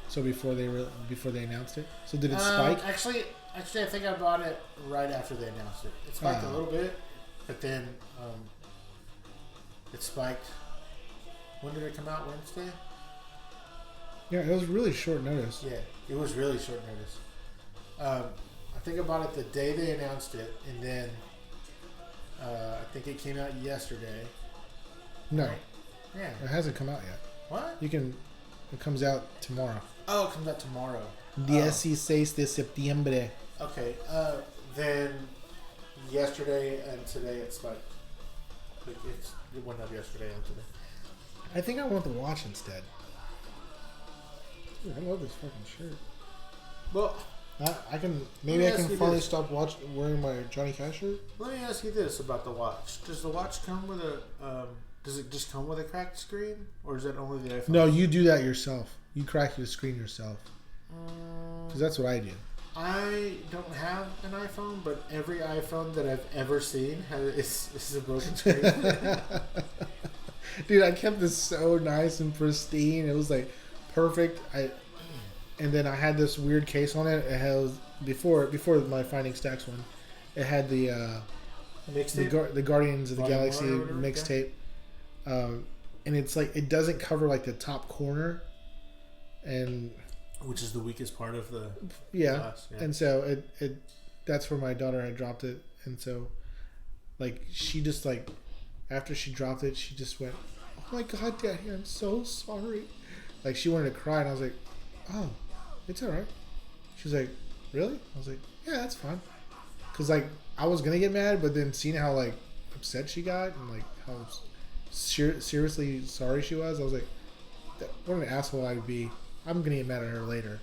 So before they announced it. So did it spike? Actually, I think I bought it right after they announced it. It spiked a little bit, but then it spiked. When did it come out? Wednesday? Yeah, it was really short notice. Yeah, it was really short notice. I think I bought it the day they announced it, and then I think it came out yesterday. No. Yeah. It hasn't come out yet. What? It comes out tomorrow. Oh, it comes out tomorrow. 16 de septiembre. Okay. Then yesterday and today it spiked. Like it went up yesterday and today. I think I want the watch instead. Dude, I love this fucking shirt. Well, I can finally stop wearing my Johnny Cash shirt. Let me ask you this about the watch. Does the watch come with a does it just come with a cracked screen, or is that only the iPhone? No, you do that yourself. You crack the screen yourself. Because that's what I do. I don't have an iPhone, but every iPhone that I've ever seen is a broken screen. Dude, I kept this so nice and pristine. It was like perfect. And then I had this weird case on it. It has before my FSTAX one. It had the the Guardians of the Galaxy mixtape. And it's like it doesn't cover like the top corner, and which is the weakest part of the glass. Yeah. And so it that's where my daughter had dropped it, and so like she just like after she dropped it, she just went, "Oh my God, Daddy, I'm so sorry." Like she wanted to cry, and I was like, "Oh, it's all right." She's like, "Really?" I was like, "Yeah, that's fine." Cause like I was gonna get mad, but then seeing how like upset she got and like how seriously sorry she was, I was like, what an asshole I would be. I'm gonna get mad at her later,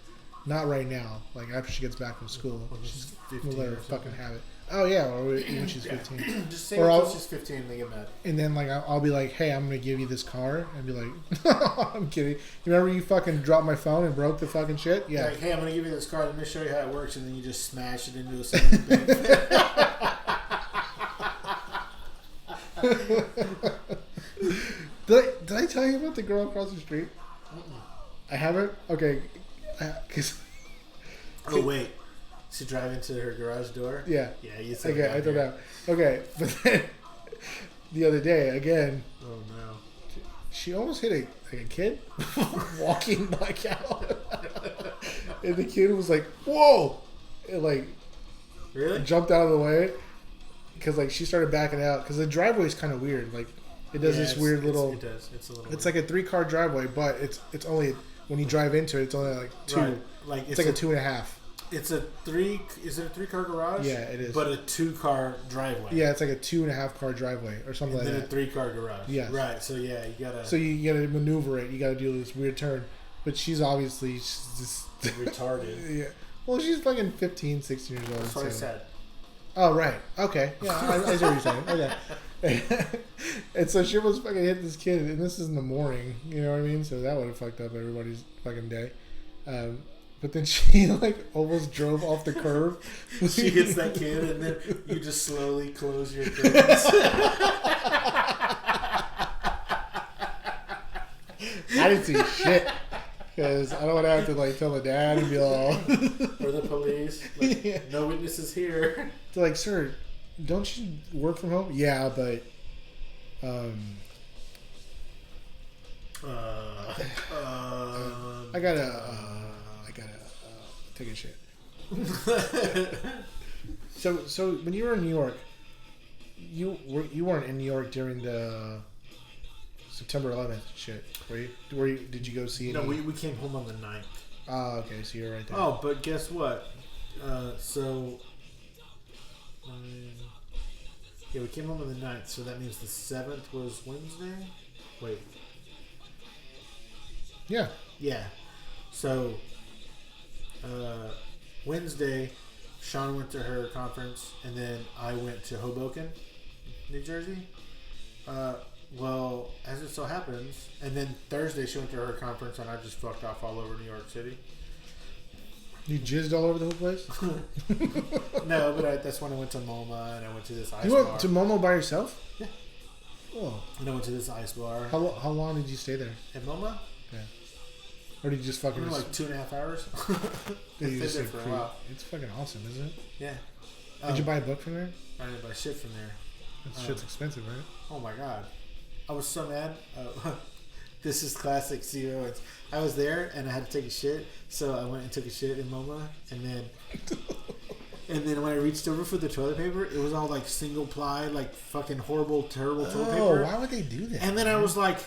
not right now. Like after she gets back from school, she's gonna let her fucking have it. Oh yeah, or when she's 15. Just say until she's 15 and they get mad. And then like I'll be like, hey, I'm gonna give you this car, and be like, I'm kidding. You remember you fucking dropped my phone and broke the fucking shit? Yeah. Like, hey, I'm gonna give you this car. Let me show you how it works, and then you just smash it into a cement bin. Did I tell you about the girl across the street? I haven't? Okay. Oh, wait. She drive into her garage door? Yeah. Yeah, you said okay, I don't know. Okay, but then the other day, again. Oh, no. She almost hit a kid walking back out. And the kid was like, whoa! It like really jumped out of the way. Because like she started backing out. Because the driveway is kind of weird. Like it does this weird little. It does. It's a little. It's like a 3-car driveway, but it's only when you drive into it, it's only like 2. Right. Like it's like a 2.5. It's a 3. Is it a 3-car garage? Yeah, it is. But a 2-car driveway. Yeah, it's like a 2.5-car driveway or something like that. And then a 3-car garage. Yeah. Right. So yeah, you gotta. So you gotta maneuver it. You gotta do this weird turn. But she's obviously just retarded. Yeah. Well, she's fucking 15, 16 years old. That's what I said. Oh, right. Okay. Yeah, I see what you're saying. Okay. And so she was fucking hitting this kid, and this is in the morning, you know what I mean? So that would have fucked up everybody's fucking day. But then she, like, almost drove off the curb. She hits that kid, and then you just slowly close your curtains. I didn't see shit. Because I don't want to have to like tell the dad and be all or the police. Like, yeah. No witnesses here. They're like, sir, don't you work from home? Yeah, but I gotta take a shit. So when you were in New York, you weren't in New York during the September 11th shit, were you? Did you go see it? No, we came home on the 9th. Oh, okay. So you're right there. Oh, but guess what? Yeah, we came home on the 9th, so that means the 7th was Wednesday? Wait. Yeah. Yeah. So, Wednesday, Sean went to her conference, and then I went to Hoboken, New Jersey. Well, as it so happens, and then Thursday she went to her conference, and I just fucked off all over New York City. You jizzed all over the whole place? No, but that's when I went to MoMA, and I went to this ice bar. You went to MoMA by yourself? Yeah. Oh. And I went to this ice bar. How long did you stay there? At MoMA? Yeah. Or did you just fucking... Like 2.5 hours. Did you stayed there for a while. It's fucking awesome, isn't it? Yeah. Did you buy a book from there? I didn't buy shit from there. That shit's expensive, right? Oh my god. I was so mad. This is classic CEO. I was there and I had to take a shit, so I went and took a shit in MoMA, and then when I reached over for the toilet paper, it was all like single ply, like fucking horrible, terrible toilet paper. Oh, why would they do that? And then I was like,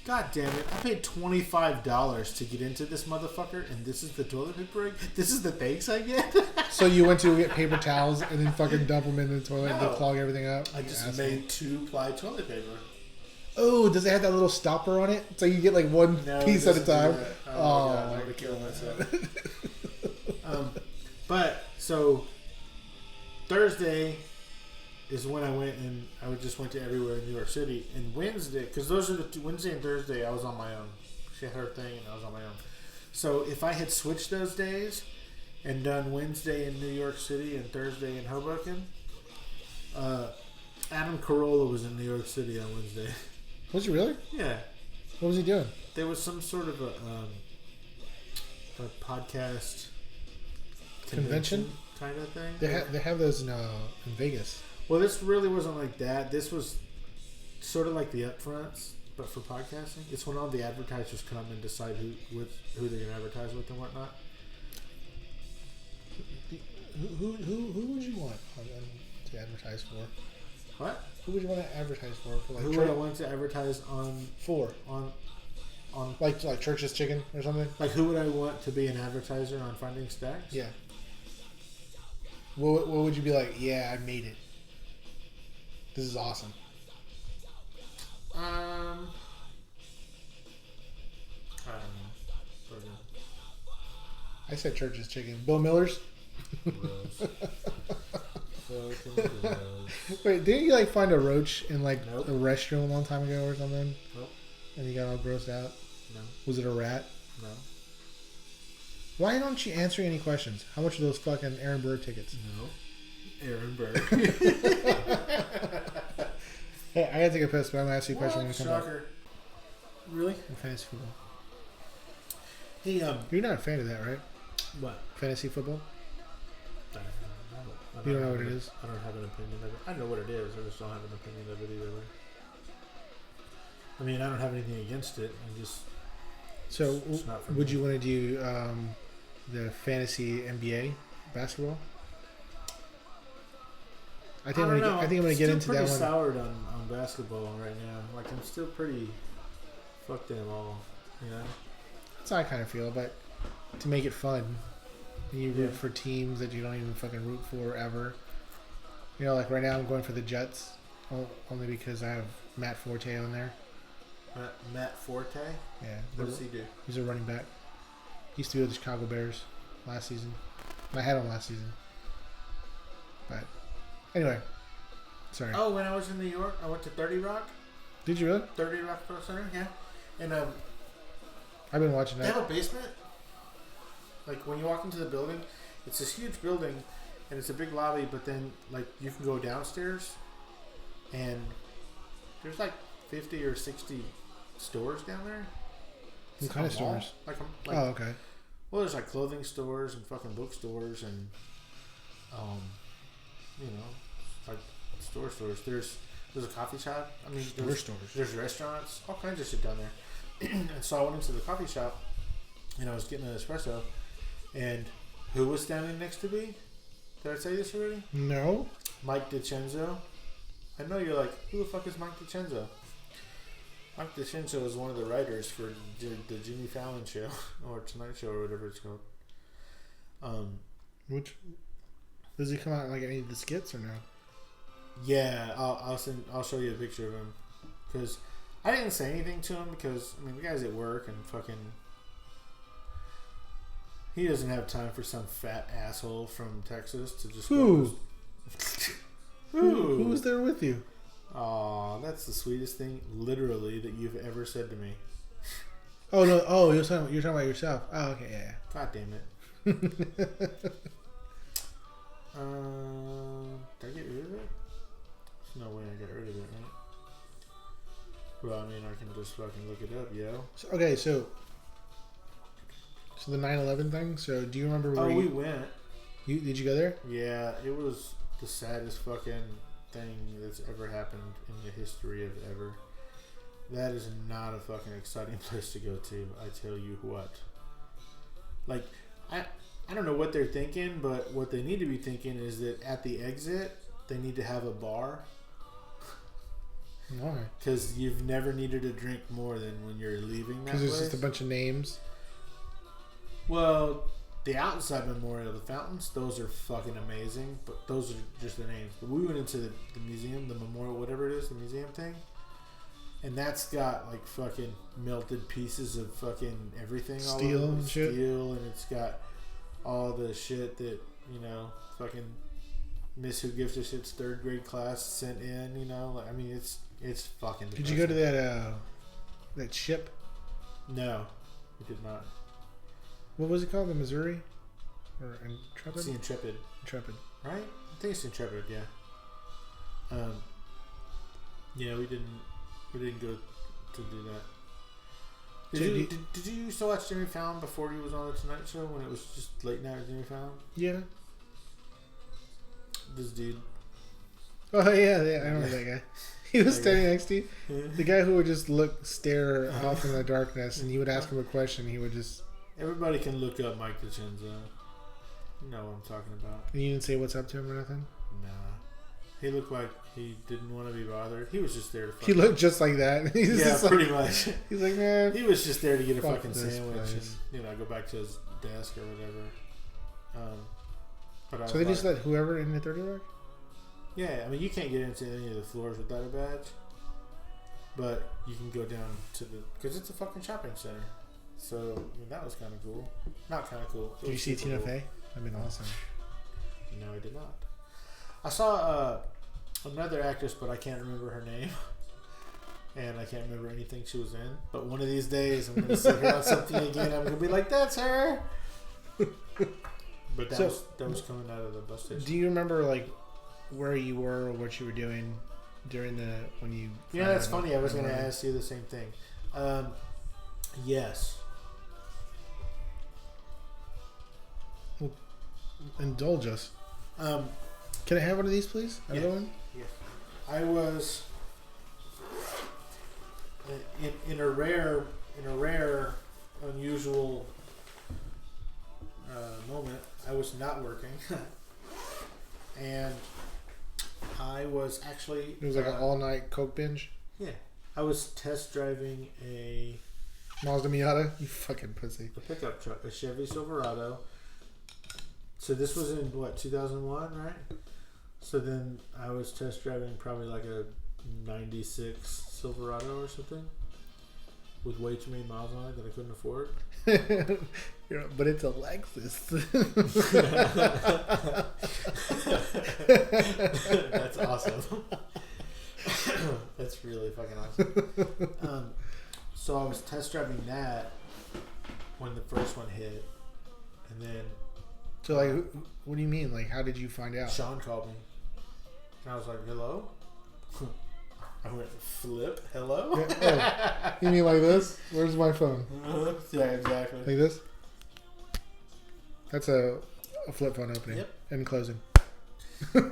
God damn it! I paid $25 to get into this motherfucker, and this is the toilet paper. This is the thanks I get. So you went to get paper towels and then fucking dump them in the toilet and clog everything up? I just made 2-ply toilet paper. Oh, does it have that little stopper on it? So you get like one piece at a time? Oh my God, I would kill myself. But, so, Thursday is when I went, and I just went to everywhere in New York City. And Wednesday, because those are the two, Wednesday and Thursday, I was on my own. She had her thing, and I was on my own. So if I had switched those days and done Wednesday in New York City and Thursday in Hoboken, Adam Carolla was in New York City on Wednesday. Was he really? Yeah. What was he doing? There was some sort of a podcast convention kind of thing. They have those in Vegas. Well, this really wasn't like that. This was sort of like the upfronts, but for podcasting. It's when all the advertisers come and decide who they're going to advertise with and whatnot. Who would you want to advertise for? What? Who would you want to advertise for? Like who would I want to advertise on? On like Church's Chicken or something. Like who would I want to be an advertiser on Finding Stacks? Yeah. What would you be like? Yeah, I made it. This is awesome. I don't know. I said Church's Chicken. Bill Miller's. Wait, didn't you like find a roach in like a restroom a long time ago or something? Nope. And you got all grossed out? No. Was it a rat? No. Why don't you answer any questions? How much are those fucking Aaron Burr tickets? No. Aaron Burr. Hey, I gotta take a piss, but I'm gonna ask you a question when we come back. Shocker. Really? Fantasy football. Hey, you're not a fan of that, right? What? Fantasy football? You don't know what it is? I don't have an opinion of it. I know what it is. I just don't have an opinion of it either way. I mean, I don't have anything against it. I'm just... So, would you want to do the fantasy NBA basketball? I think I'm gonna get into that one. I'm still pretty soured on basketball right now. Like, I'm still pretty... Fuck them all, you know? That's how I kind of feel, but to make it fun... You root for teams that you don't even fucking root for ever. You know, like right now I'm going for the Jets, only because I have Matt Forte on there. Matt Forte? Yeah. What does he do? He's a running back. He used to be with the Chicago Bears last season. I had him last season. But anyway, sorry. Oh, when I was in New York, I went to 30 Rock. Did you really? 30 Rock Pro Center, yeah. And I've been watching that. They have a basement. Like, when you walk into the building, it's this huge building, and it's a big lobby, but then, like, you can go downstairs, and there's, like, 50 or 60 stores down there. What kind of stores? Like, oh, okay. Well, there's, like, clothing stores and fucking bookstores and, you know, like, stores. There's a coffee shop. I mean, stores. There's restaurants, all kinds of shit down there. And so I went into the coffee shop, and I was getting an espresso. And who was standing next to me? Did I say this already? No. Mike DiCenzo. I know you're like, who the fuck is Mike DiCenzo? Mike DeCincio is one of the writers for the Jimmy Fallon show or Tonight Show or whatever it's called. Which does he come out in like any of the skits or no? Yeah, I'll show you a picture of him because I didn't say anything to him because I mean the guy's at work and fucking he doesn't have time for some fat asshole from Texas to just who was there with you? Aw, that's the sweetest thing, literally, that you've ever said to me. Oh no! Oh, you're talking about yourself. Oh, okay, yeah. God damn it. Did I get rid of it? There's no way I got rid of it, right? Well, I mean, I can just fucking look it up, yo. Okay, so the 9/11 thing. So, do you remember where we went? Did you go there? Yeah, it was the saddest fucking thing that's ever happened in the history of ever. That is not a fucking exciting place to go to. I tell you what. Like, I don't know what they're thinking, but what they need to be thinking is that at the exit they need to have a bar. Why? Because you've never needed a drink more than when you're leaving that place. Because it's just a bunch of names. Well, the outside memorial, the fountains, those are fucking amazing, but those are just the names. But we went into the museum, the memorial, whatever it is, the museum thing, and that's got like fucking melted pieces of fucking everything, steel all over and shit. Steel, and it's got all the shit that fucking Miss Who Gives a Shit's 3rd grade class sent in. Like I mean, it's fucking. Did you go to that ship? No, we did not. What was it called? The Missouri? Or Intrepid? It's the Intrepid. Intrepid. Right? I think it's Intrepid, yeah. Yeah, we didn't go to do that. Did you used to watch Jimmy Fallon before he was on the Tonight Show when it was just late night with Jimmy Fallon? Yeah. This dude. Oh yeah, I remember that guy. He was standing next to you. The guy who would just stare off in the darkness, and you would ask him a question. He would just. Everybody can look up Mike DeCincio. You know what I'm talking about. And you didn't say what's up to him or nothing? Nah. He looked like he didn't want to be bothered. He was just there to He looked just like that. Yeah, pretty much. He's like, man. He was just there to get a fucking sandwich and go back to his desk or whatever. So they just let whoever in the 30 Rock? Yeah, I mean, you can't get into any of the floors without a badge. But you can go down to because it's a fucking shopping center. So, I mean, that was kind of cool. Not kind of cool. Did you see Tina Fey? That'd been awesome. No, I did not. I saw another actress, but I can't remember her name. And I can't remember anything she was in. But one of these days, I'm going to see her on something again. I'm going to be like, that's her! But that was coming out of the bus station. Do you remember, like, where you were or what you were doing during when you... Yeah, that's funny. I was going to ask you the same thing. Yes. Well, indulge us. Can I have one of these, please? Another one? Yes. I was in a rare, unusual moment. I was not working, and I was actually. It was like an all-night Coke binge. Yeah, I was test driving a Mazda Miata. You fucking pussy. A pickup truck, a Chevy Silverado. So this was in 2001, right? So then I was test driving probably like a 96 Silverado or something with way too many miles on it that I couldn't afford. But it's a Lexus. That's awesome. That's really fucking awesome. So I was test driving that when the first one hit, and then. So like, what do you mean? Like, how did you find out? Sean called me, and I was like, "Hello." I went, "Flip, hello." Yeah, oh, you mean like this? Where's my phone? Yeah, exactly. Like this? That's a flip phone opening and closing.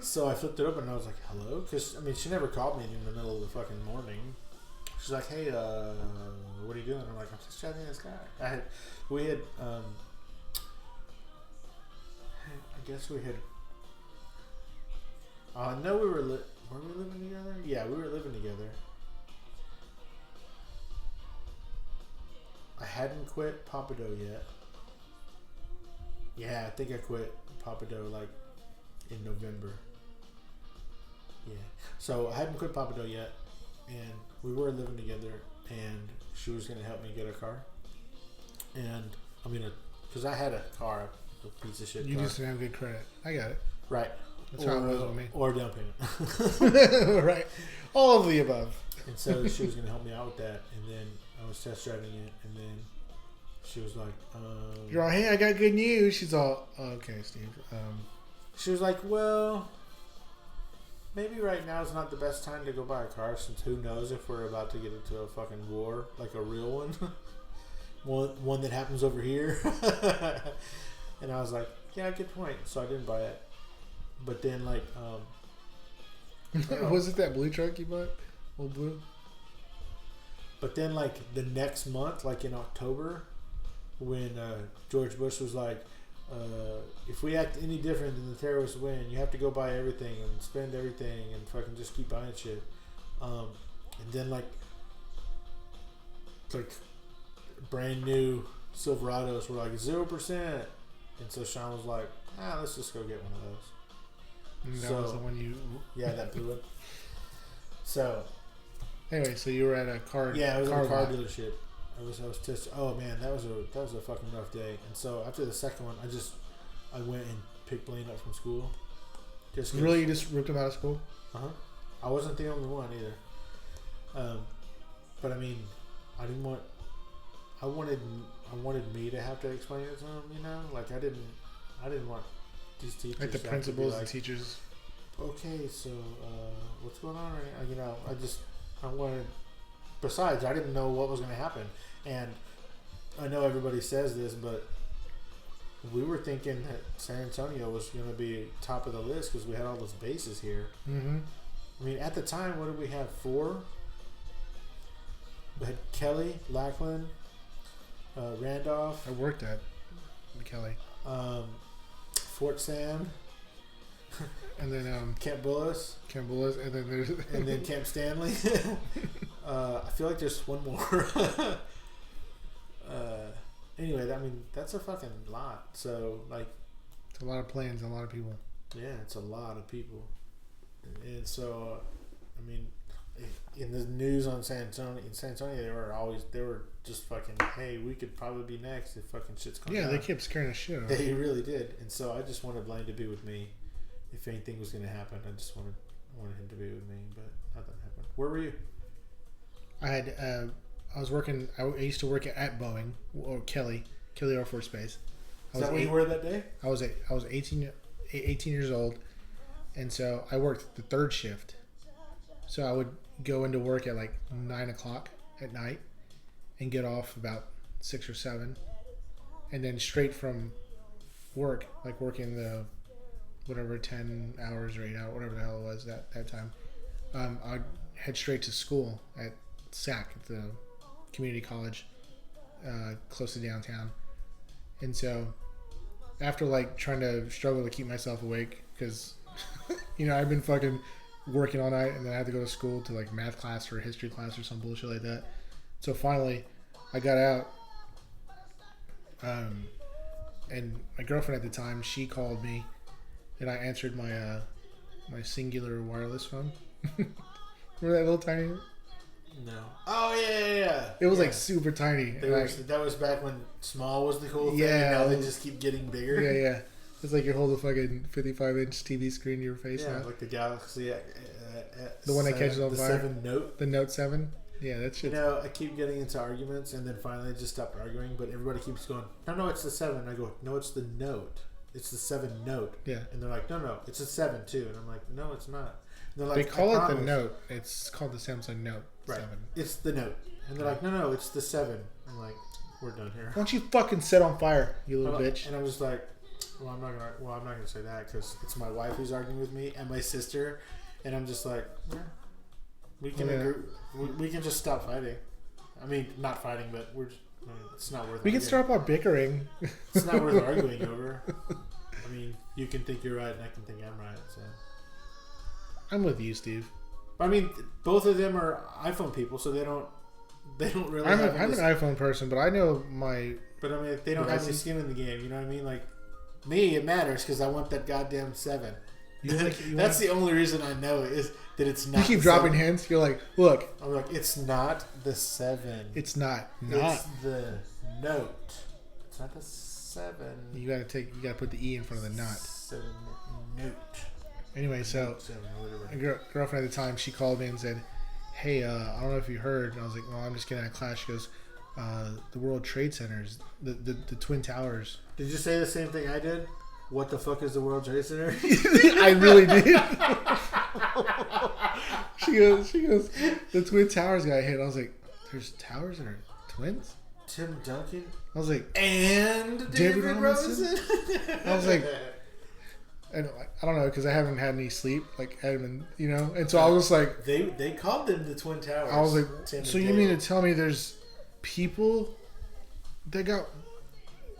So I flipped it open and I was like, "Hello," because I mean, she never called me in the middle of the fucking morning. She's like, "Hey, what are you doing?" I'm like, "I'm just chatting this guy." We had I guess we had. No, were we living together? Yeah, we were living together. hadn't quit Papado yet. Yeah, I think I quit Papado like in November. Yeah. So I hadn't quit Papado yet, and we were living together, and she was going to help me get a car. And I mean, because I had a car, a piece of shit You car. just didn't have good credit. I got it. Right. That's how it was with me. Or down payment. Right. All of the above. And so she was going to help me out with that, and then I was test driving it, and then she was like, you're all, hey, I got good news. She's all, oh, okay, Steve. She was like, well, maybe right now is not the best time to go buy a car, since who knows if we're about to get into a fucking war, like a real one. one that happens over here. And I was like, yeah, good point. So I didn't buy it. But then, like, was it that blue truck you bought? Old blue? But then, like, the next month, like in October, when George Bush was like, if we act any different than the terrorists win, you have to go buy everything and spend everything and fucking just keep buying shit. And then, like brand new Silverados were like 0%. And so Sean was like, let's just go get one of those. And that was the one you... Yeah, that blue one. So... Anyway, so you were at a car... Yeah, I was at a car dealership. I was testing... Oh, man, that was a fucking rough day. And so after the second one, I went and picked Blaine up from school. Really? You just ripped him out of school? Uh-huh. I wasn't the only one either. But I mean, I wanted me to have to explain it to him, you know? Like, I didn't want these teachers... Like the principals and teachers. Okay, so what's going on right now? You know, I wanted... Besides, I didn't know what was going to happen. And I know everybody says this, but we were thinking that San Antonio was going to be top of the list because we had all those bases here. Mm-hmm. I mean, at the time, what did we have? 4? We had Kelly, Lackland, Randolph. I worked at Kelly. Fort Sam. And then Camp Bullis. And then there's... And then Camp Stanley. I feel like there's one more. Anyway, I mean, that's a fucking lot. So, like... It's a lot of planes and a lot of people. Yeah, it's a lot of people. And so, I mean, in the news in San Antonio, they were just fucking, hey, we could probably be next if fucking shit's going on. Yeah, they kept scaring the shit out of They really did. And so I just wanted Blaine to be with me. If anything was going to happen, I just wanted him to be with me, but nothing happened. Where were you? I was working. I used to work at Boeing or Kelly Air Force Base. Is that where you were that day? I was 18 years old, and so I worked the third shift. So I would go into work at like 9 o'clock at night, and get off about 6 or 7, and then straight from work, like working the whatever 10 hours or 8 hours, whatever the hell it was that time. I'd head straight to school at SAC, at the community college close to downtown. And so after like trying to struggle to keep myself awake because you know I've been fucking working all night, and then I had to go to school to like math class or history class or some bullshit like that. So finally I got out, and my girlfriend at the time, she called me, and I answered my singular wireless phone. Remember that little tiny? No. Oh yeah. It was like super tiny. That was back when small was the cool thing. Yeah. And now they just keep getting bigger. Yeah. It's like you hold a fucking 55-inch TV screen to your face. Yeah, now. like the Galaxy. The one that catches on fire. The 7 Note. The Note 7. Yeah, that shit. You know, I keep getting into arguments, and then finally I just stopped arguing. But everybody keeps going, no, it's the 7. I go, no, it's the Note. It's the 7 Note. Yeah. And they're like, no, it's a 7 too. And I'm like, no, it's not. And they're like, they call it the Note. It's called the Samsung Note 7. It's the Note. And they're like, no, it's the 7. I'm like, we're done here. Why don't you fucking set on fire, you little bitch? And I was like, I'm not gonna say that because it's my wife who's arguing with me and my sister, and I'm just like, yeah, we can agree. We can just stop fighting. I mean, not fighting, but it's not worth. We can start our bickering. It's not worth arguing over. I mean, you can think you're right, and I can think I'm right. So I'm with you, Steve. I mean, both of them are iPhone people, so they don't they don't really. I'm an iPhone person, but I know my. But I mean, if they don't have any skin in the game, you know what I mean? Like me, it matters because I want that goddamn 7. That's the only reason I know is that it's not. You keep dropping 7. Hints. You're like, look. I'm like, it's not the 7. It's not. It's the note. It's not the 7. You gotta put the E in front of the not. 7 note. Anyway, so a girlfriend at the time, she called me and said, "Hey, I don't know if you heard." And I was like, "Well, I'm just getting out of class." She goes, "The World Trade Centers, the Twin Towers." Did you say the same thing I did? What the fuck is the World Trade Center? I really did. She goes, the Twin Towers got hit. I was like, there's towers that are twins? Tim Duncan? I was like, and David Robinson? I was like, and I don't know, because I haven't had any sleep, like, I haven't, you know? And so I was like... They called them the Twin Towers. I was like, so you mean to tell me there's people that got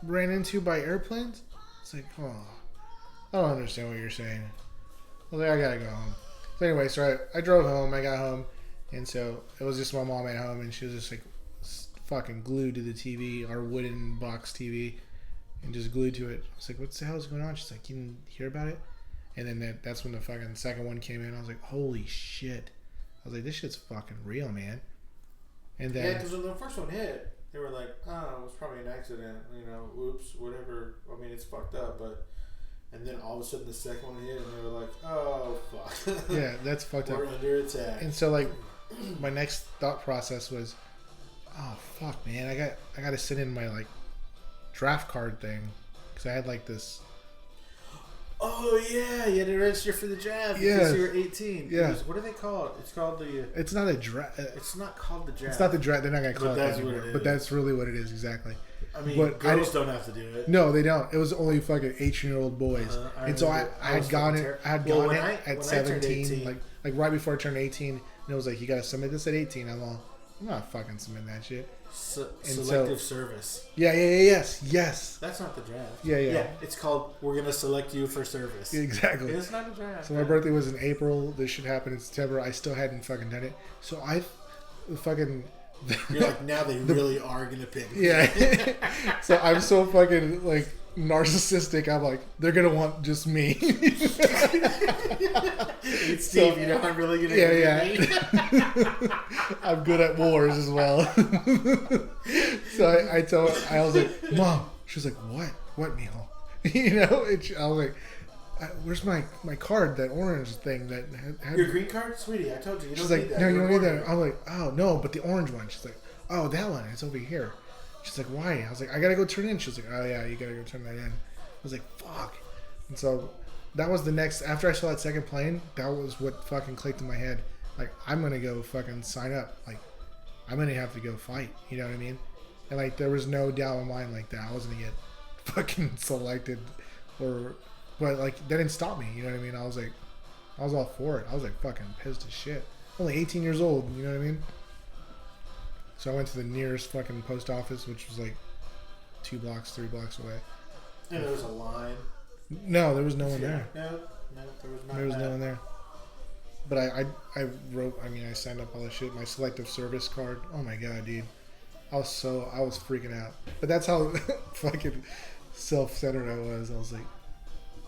ran into by airplanes? It's like, oh, I don't understand what you're saying. I was like, I gotta go home. So anyway, so I drove home. I got home, and so it was just my mom at home, and she was just like fucking glued to the TV, our wooden box TV, and just glued to it. I was like, what the hell's going on? She's like, you didn't hear about it? And then that's when the fucking second one came in. I was like, holy shit. I was like, this shit's fucking real, man. And then... Yeah, because when the first one hit, they were like, oh, it was probably an accident, you know, oops, whatever. I mean, it's fucked up, but... And then all of a sudden the second one hit, and they were like, oh, fuck. Yeah, that's fucked up. We're under attack. And so, like, my next thought process was, oh, fuck, man, I got to send in my, like, draft card thing. Because I had, like, this... Oh, yeah, you had to register for the draft because you were 18. Yeah. What do they call it? It's called the... It's not a draft. It's not called the draft. It's not the draft. They're not going to call it that anymore. But that's really what it is, exactly. I mean, but girls don't have to do it. No, they don't. It was only fucking 18-year-old boys. And so I had gone it. I had gone it at 17, like right before I turned 18. And it was like, you got to submit this at 18. I'm not fucking submitting that shit. Selective service. Yes. That's not the draft. Yeah. It's called, we're going to select you for service. Exactly. It's not a draft. So my birthday was in April. This should happen in September. I still hadn't fucking done it. So I fucking... You're like, now they really are going to pick me. Yeah. So I'm so fucking, like, narcissistic. I'm like, they're going to want just me. Hey, Steve, you know I'm really going to Yeah. I'm good at wars as well. So I was like, Mom. She was like, what, Mijo? You know? I was like, where's my card, that orange thing that had... Your green card? Sweetie, I told you. She's like, no, you don't need that. I'm like, oh, no, but the orange one. She's like, oh, that one. It's over here. She's like, why? I was like, I got to go turn it in. She's like, oh, yeah, you got to go turn that in. I was like, fuck. And so that was the next... After I saw that second plane, that was what fucking clicked in my head. Like, I'm going to go fucking sign up. Like, I'm going to have to go fight. You know what I mean? And, like, there was no doubt in my mind like that. I was going to get fucking selected or... But, like, that didn't stop me, you know what I mean? I was all for it. I was, like, fucking pissed as shit. Only 18 years old, you know what I mean? So I went to the nearest fucking post office, which was, like, 3 blocks away. And there was a line? No, there was no one there. No, there was not. There was no one there. But I signed up all this shit. My selective service card. Oh, my God, dude. I was freaking out. But that's how fucking self-centered I was. I was like,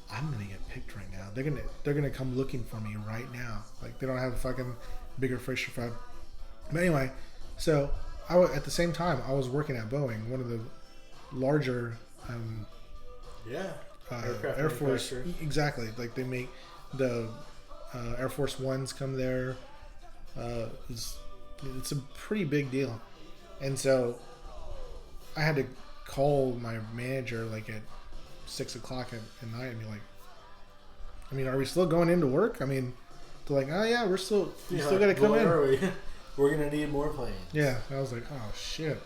I'm gonna get picked right now. They're gonna come looking for me right now. Like, they don't have a fucking bigger fish to fry. But anyway, so at the same time I was working at Boeing, one of the larger Air Force. Exactly. Like, they make the Air Force Ones come there. It's a pretty big deal. And so I had to call my manager like at 6 o'clock at night and be like, I mean, are we still going into work? I mean, they're like, oh yeah, we still got to come in. We're going to need more planes. Yeah. I was like, oh shit.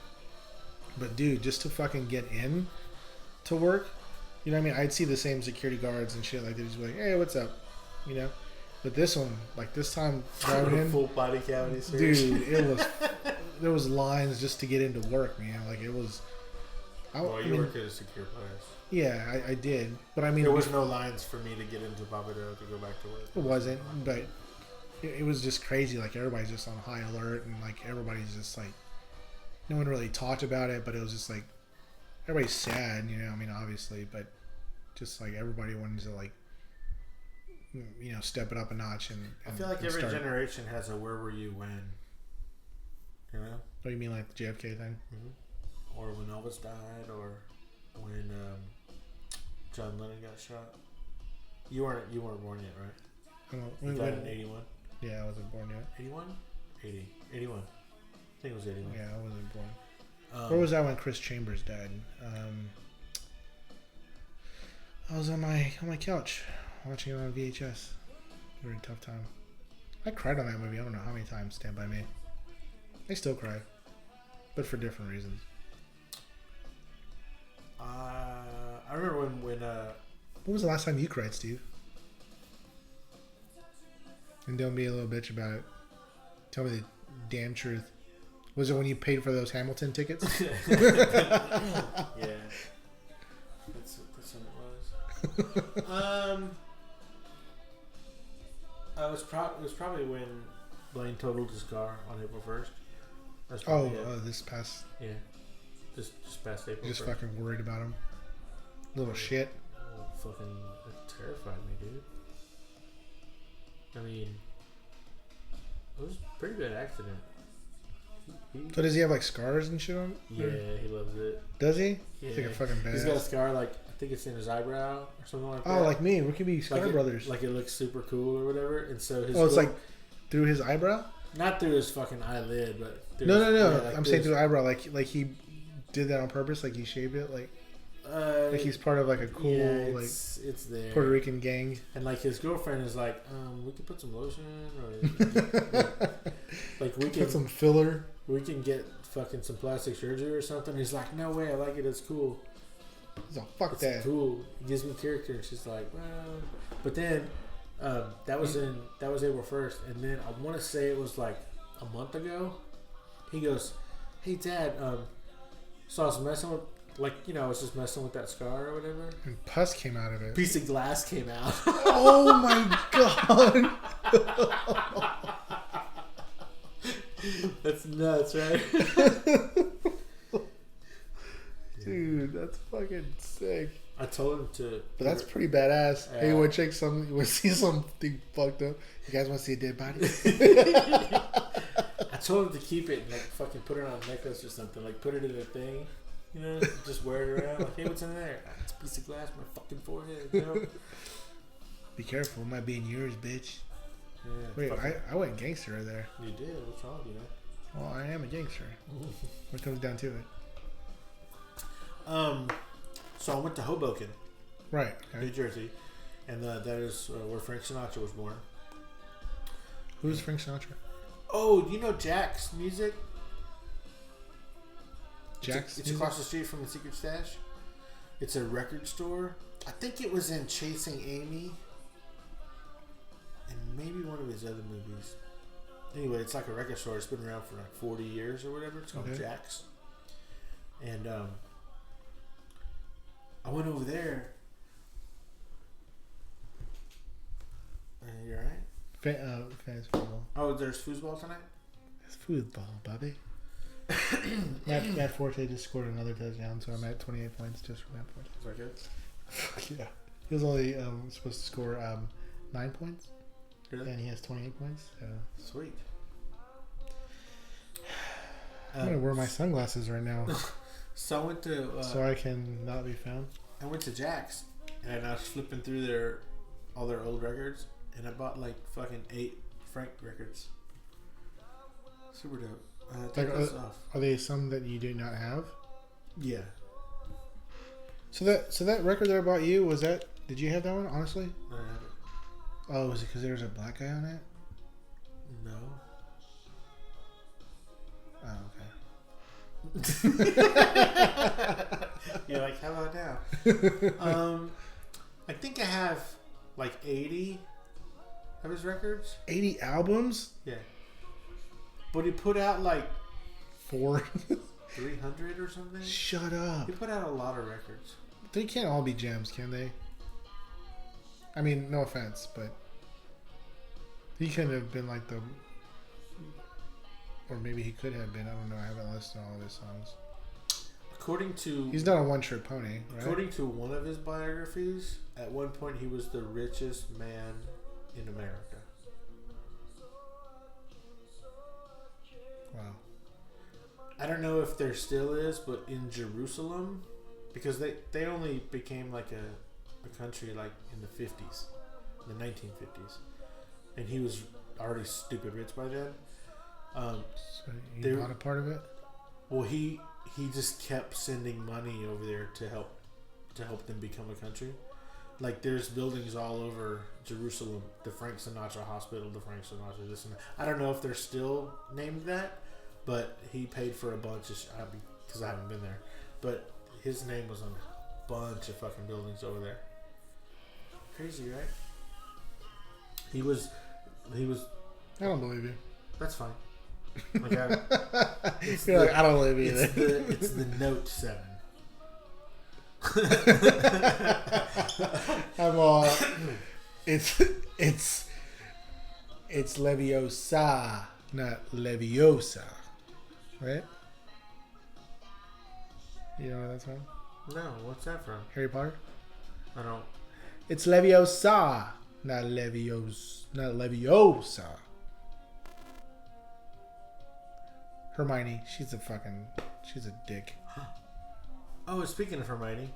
But dude, just to fucking get in to work, you know what I mean? I'd see the same security guards and shit like that. He's like, hey, what's up? You know? But this one, like this time driving in, full body cavity dude, there was lines just to get into work, man. Like, it was. You work at a secure place. Yeah, I did. But I mean, there was no lines for me to get into Barbadero to go back to work. It wasn't, but it was just crazy. Like, everybody's just on high alert, and like everybody's just like no one really talked about it, but it was just like everybody's sad, you know. I mean, obviously, but just like everybody wanted to like, you know, step it up a notch. And I feel like every generation has a "Where were you when?" You know. What do you mean, like the JFK thing? Mm-hmm. Or when Elvis died, or when John Lennon got shot. You weren't born yet, right? You died in 81. Yeah, I wasn't born yet. 81? 80. 81. I think it was 81. Yeah, I wasn't born. Where was I when Chris Chambers died? I was on my couch watching it on VHS. Very tough time. I cried on that movie. I don't know how many times. Stand By Me. I still cry, but for different reasons. I remember when what was the last time you cried, Steve? And don't be a little bitch about it. Tell me the damn truth. Was it when you paid for those Hamilton tickets? Yeah, that's when it was. It was probably when Blaine totaled his car on April 1st. This past. Yeah, just past April. Just 1st. Fucking worried about him. Little shit. It terrified me, dude. I mean, it was a pretty bad accident. So does he have like scars and shit on? Yeah, he loves it. Does he? Yeah. He's like a fucking badass. He's got a scar, like I think it's in his eyebrow or something like that. Oh, like me. We could be scar brothers. Like it looks super cool or whatever. And so his. Oh, it's like through his eyebrow. Not through his fucking eyelid, but. No. Like I'm saying through the eyebrow, like he did that on purpose, like he shaved it, like he's part of like a cool it's there Puerto Rican gang. And like his girlfriend is like, we could put some lotion or like we can put some filler. We can get fucking some plastic surgery or something. He's like, no way, I like it. It's cool. He's like, fuck it's that. Cool. He gives me character, and she's like, well, but then that was April 1st, and then I want to say it was like a month ago. He goes, hey Dad, so I was messing with, like, you know, I was just messing with that scar or whatever. And pus came out of it. Piece of glass came out. Oh my god. That's nuts, right? Dude, that's fucking sick. I told him to. But that's pretty badass. Hey, you want to check something? You want to see something fucked up? You guys want to see a dead body? I told him to keep it and like fucking put it on a necklace or something. Like put it in a thing, you know, just wear it around. Like, hey, what's in there? It's a piece of glass, my fucking forehead, you know. Be careful, it might be in yours, bitch. Yeah, wait, I went gangster right there. You did. What's wrong with you, man? Well, I am a gangster. When it comes down to it. So I went to Hoboken, right, okay. New Jersey, and that is where Frank Sinatra was born. Who's Frank Sinatra? Oh, you know Jack's Music? Jack's It's across the street from the Secret Stash. It's a record store. I think it was in Chasing Amy. And maybe one of his other movies. Anyway, it's like a record store. It's been around for like 40 years or whatever. It's called Jack's. And I went over there. You alright? Fantasy football. Oh, there's foosball tonight? It's football, Bobby. Matt Forte just scored another touchdown, so I'm at 28 points just for Matt Forte. Is that good? Yeah. He was only supposed to score 9 points. Really? And he has 28 points. So. Sweet. I'm going to wear my sunglasses right now. So I went to... so I can not be found? I went to Jack's, and I was flipping through all their old records, and I bought like fucking 8 Frank records. Super dope. Are they some that you do not have? Yeah. So that record that I bought you, was that... Did you have that one, honestly? I have it. Oh, was it because there was a black guy on it? No. Oh, okay. You're like, how about now? I think I have like 80 of his records. 80 albums? Yeah. But he put out like 300 or something. Shut up. He put out a lot of records. They can't all be jams, can they? I mean, no offense, but he couldn't have been like the... or maybe he could have been. I don't know. I haven't listened to all of his songs. According to... He's not a one-trick pony, right? According to one of his biographies, at one point he was the richest man in America. Wow. I don't know if there still is, but in Jerusalem, because they only became like a country like in the 50s, the 1950s, and he was already stupid rich by then. So he bought a part of it? Well, he just kept sending money over there to help them become a country. Like there's buildings all over Jerusalem, the Frank Sinatra Hospital, the Frank Sinatra this and that. I don't know if they're still named that, but he paid for a bunch of because I haven't been there. But his name was on a bunch of fucking buildings over there. Crazy, right? He was. I don't believe you. That's fine. Like I don't believe you either. It's the Note 7. I'm all. It's Leviosa, not Leviosa, right? You know where that's from? No, what's that from? Harry Potter. I don't. It's Leviosa, not Leviosa. Hermione, she's a dick. Oh, speaking of Hermione,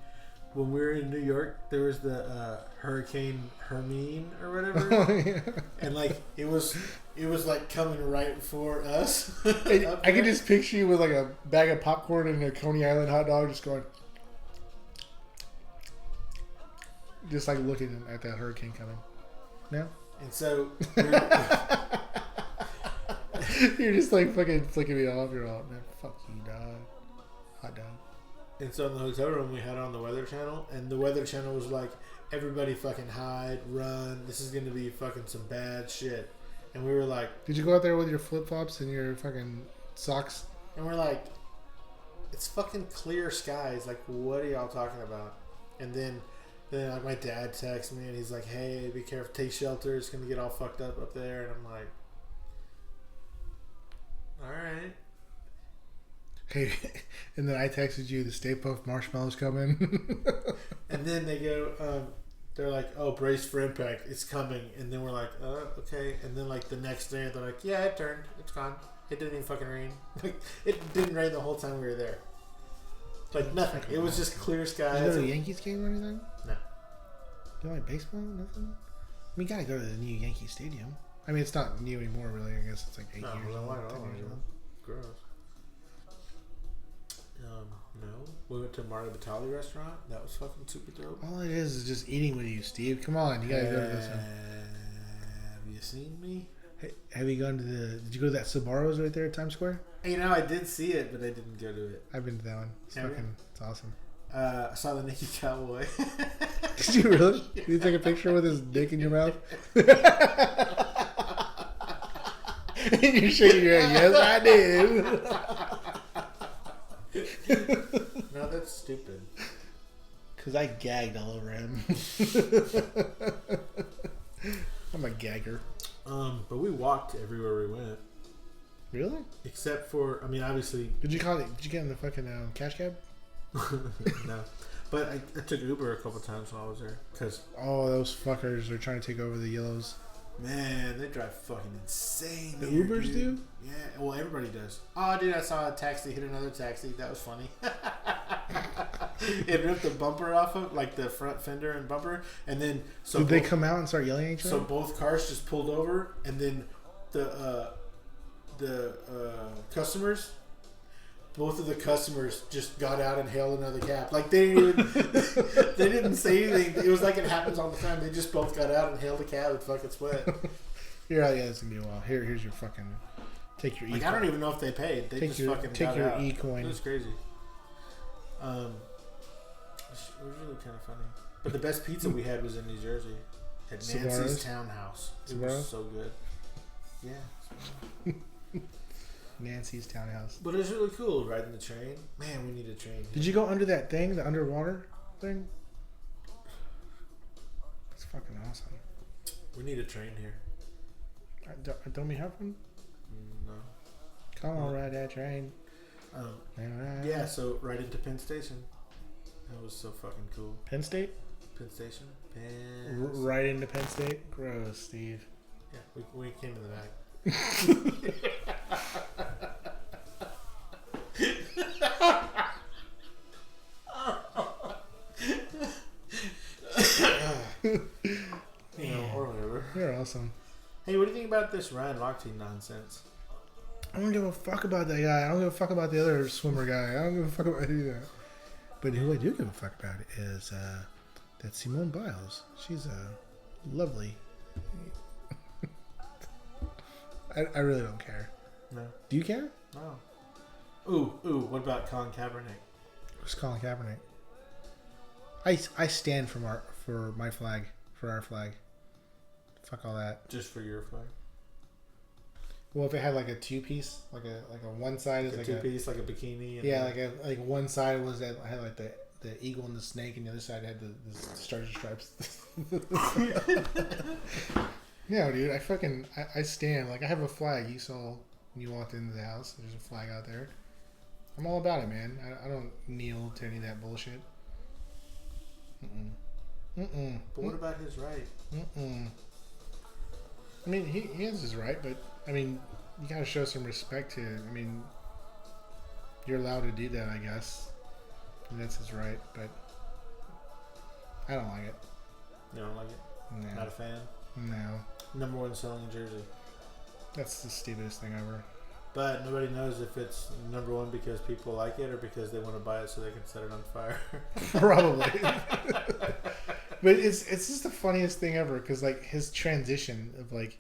when we were in New York, there was the Hurricane Hermine or whatever, oh, yeah. And like it was like coming right for us. I can just picture you with like a bag of popcorn and a Coney Island hot dog, just going, just like looking at that hurricane coming. No. And so you're just like fucking flicking me off. You're all, man, fuck you, dog. Hot dog. And so in the hotel room, we had on the Weather Channel, and the Weather Channel was like, everybody fucking hide, run. This is going to be fucking some bad shit. And we were like... Did you go out there with your flip-flops and your fucking socks? And we're like, it's fucking clear skies. Like, what are y'all talking about? And then like my dad texts me, and he's like, hey, be careful, take shelter. It's going to get all fucked up there. And I'm like, all right. Hey, and then I texted you the Stay Puft Marshmallows coming. And then they go, they're like, oh, brace for impact, it's coming. And then we're like, okay. And then like the next day, they're like, yeah, it turned, it's gone. It didn't even fucking rain. Like it didn't rain the whole time we were there. Like nothing. It was just clear skies. Did you go to a Yankees game or anything? No. You don't like baseball? Nothing? We gotta go to the new Yankee Stadium. I mean, it's not new anymore, really. I guess it's like 8 years old. 10 years old. Gross. No. We went to Marta Batali restaurant. That was fucking super dope. All it is just eating with you, Steve. Come on, you gotta go to this one. Have you seen me? Hey, have you gone to did you go to that Sbarro's right there at Times Square? You know, I did see it, but I didn't go to it. I've been to that one. It's it's awesome. I saw the Naked Cowboy. Did you really? Did you take a picture with his dick in your mouth? And you're shaking your head. Yes, I did. No, that's stupid. Because I gagged all over him. I'm a gagger. But we walked everywhere we went. Really? Except for, I mean, obviously. Did you get in the fucking cash cab? No. But I took Uber a couple times while I was there. Oh, those fuckers are trying to take over the yellows. Man, they drive fucking insane. The Ubers do? Yeah, well, everybody does. Oh, dude, I saw a taxi hit another taxi. That was funny. It ripped the bumper off of, like the front fender and bumper, and then did they come out and start yelling at each other? So both cars just pulled over, and then the customers. Both of the customers just got out and hailed another cab. Like they didn't say anything. It was like it happens all the time. They just both got out and hailed a cab and fucking split. Yeah, it's gonna be a while. Here's your fucking take your. Like I don't even know if they paid. They just fucking got out. Take your e-coin. It was crazy. It was really kind of funny. But the best pizza we had was in New Jersey at Nancy's Townhouse. It was so good. Yeah. Nancy's Townhouse. But it was really cool riding the train. Man, we need a train here. Did you go under that thing, the underwater thing? It's fucking awesome. We need a train here. Don't we have one? No. Come on, ride that train. Yeah, so right into Penn Station. That was so fucking cool. Penn State? Penn Station? Right into Penn State? Gross, Steve. Yeah, we came in the back. Or whatever. You're awesome. Hey, what do you think about this Ryan Lochte nonsense? I don't give a fuck about that guy. I don't give a fuck about the other swimmer guy. I don't give a fuck about any of that. But who I do give a fuck about is that Simone Biles. She's lovely. I really don't care. No. Do you care? No. Ooh. What about Colin Kaepernick? Who's Colin Kaepernick? I stand for my flag, for our flag. Fuck all that. Just for your flag. Well, if it had like a two-piece, like a one side is like a two-piece, like a bikini. And like one side was that had like the eagle and the snake, and the other side had the stars and stripes. Yeah, dude, I stand. Like, I have a flag. You saw when you walked into the house. There's a flag out there. I'm all about it, man. I don't kneel to any of that bullshit. But what about his right? I mean, he has his right, but I mean, you gotta show some respect to it. I mean, you're allowed to do that, I guess. And that's his right, but I don't like it. You don't like it? No. Not a fan? No. Number one selling jersey. That's the stupidest thing ever. But nobody knows if it's number one because people like it or because they want to buy it so they can set it on fire. Probably. But it's just the funniest thing ever because like his transition of like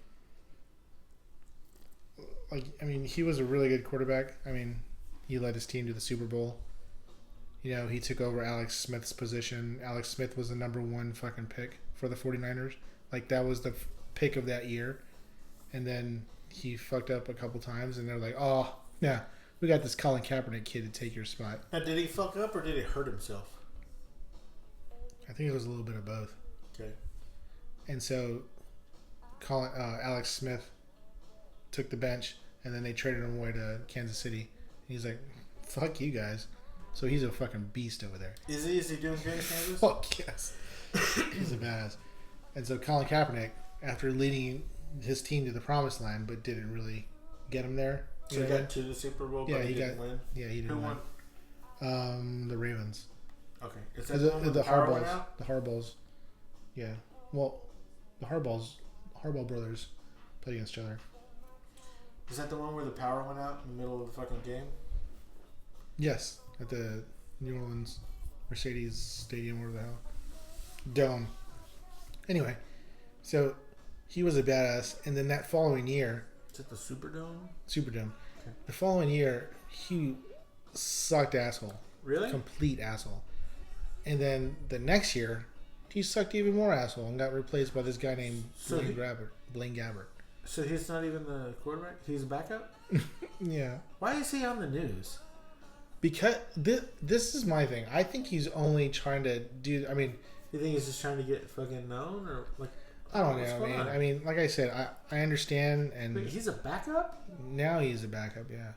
I mean, he was a really good quarterback. I mean, he led his team to the Super Bowl. You know, he took over Alex Smith's position. Alex Smith was the number one fucking pick for the 49ers. Like, that was the pick of that year. And then he fucked up a couple times, and they're like, oh, yeah, we got this Colin Kaepernick kid to take your spot. Now, did he fuck up or did he hurt himself? I think it was a little bit of both. Okay. And so Alex Smith took the bench, and then they traded him away to Kansas City. He's like, fuck you guys. So he's a fucking beast over there. Is he? Is he doing good in Kansas? Fuck yes. He's a badass. And so Colin Kaepernick, after leading his team to the promised land, but didn't really get him there. So he got to the Super Bowl, but he didn't win? Yeah, he didn't win. Who won? The Ravens. Okay. Is that the Harbaughs? The Harbaughs. Yeah. Well, the Harbaugh brothers played against each other. Is that the one where the power went out in the middle of the fucking game? Yes, at the New Orleans Mercedes Stadium, whatever the hell. Dome. Anyway, so he was a badass, and then that following year... Is it the Superdome? Superdome. Okay. The following year, he sucked asshole. Really? Complete asshole. And then the next year, he sucked even more asshole and got replaced by this guy named Blaine Gabbert. So he's not even the quarterback? He's a backup? Yeah. Why is he on the news? Because this is my thing. I think he's only trying to do... I mean... You think he's just trying to get fucking known? Or like? I don't know, man. I mean, like I said, I understand. And wait, he's a backup? Now he's a backup, yeah.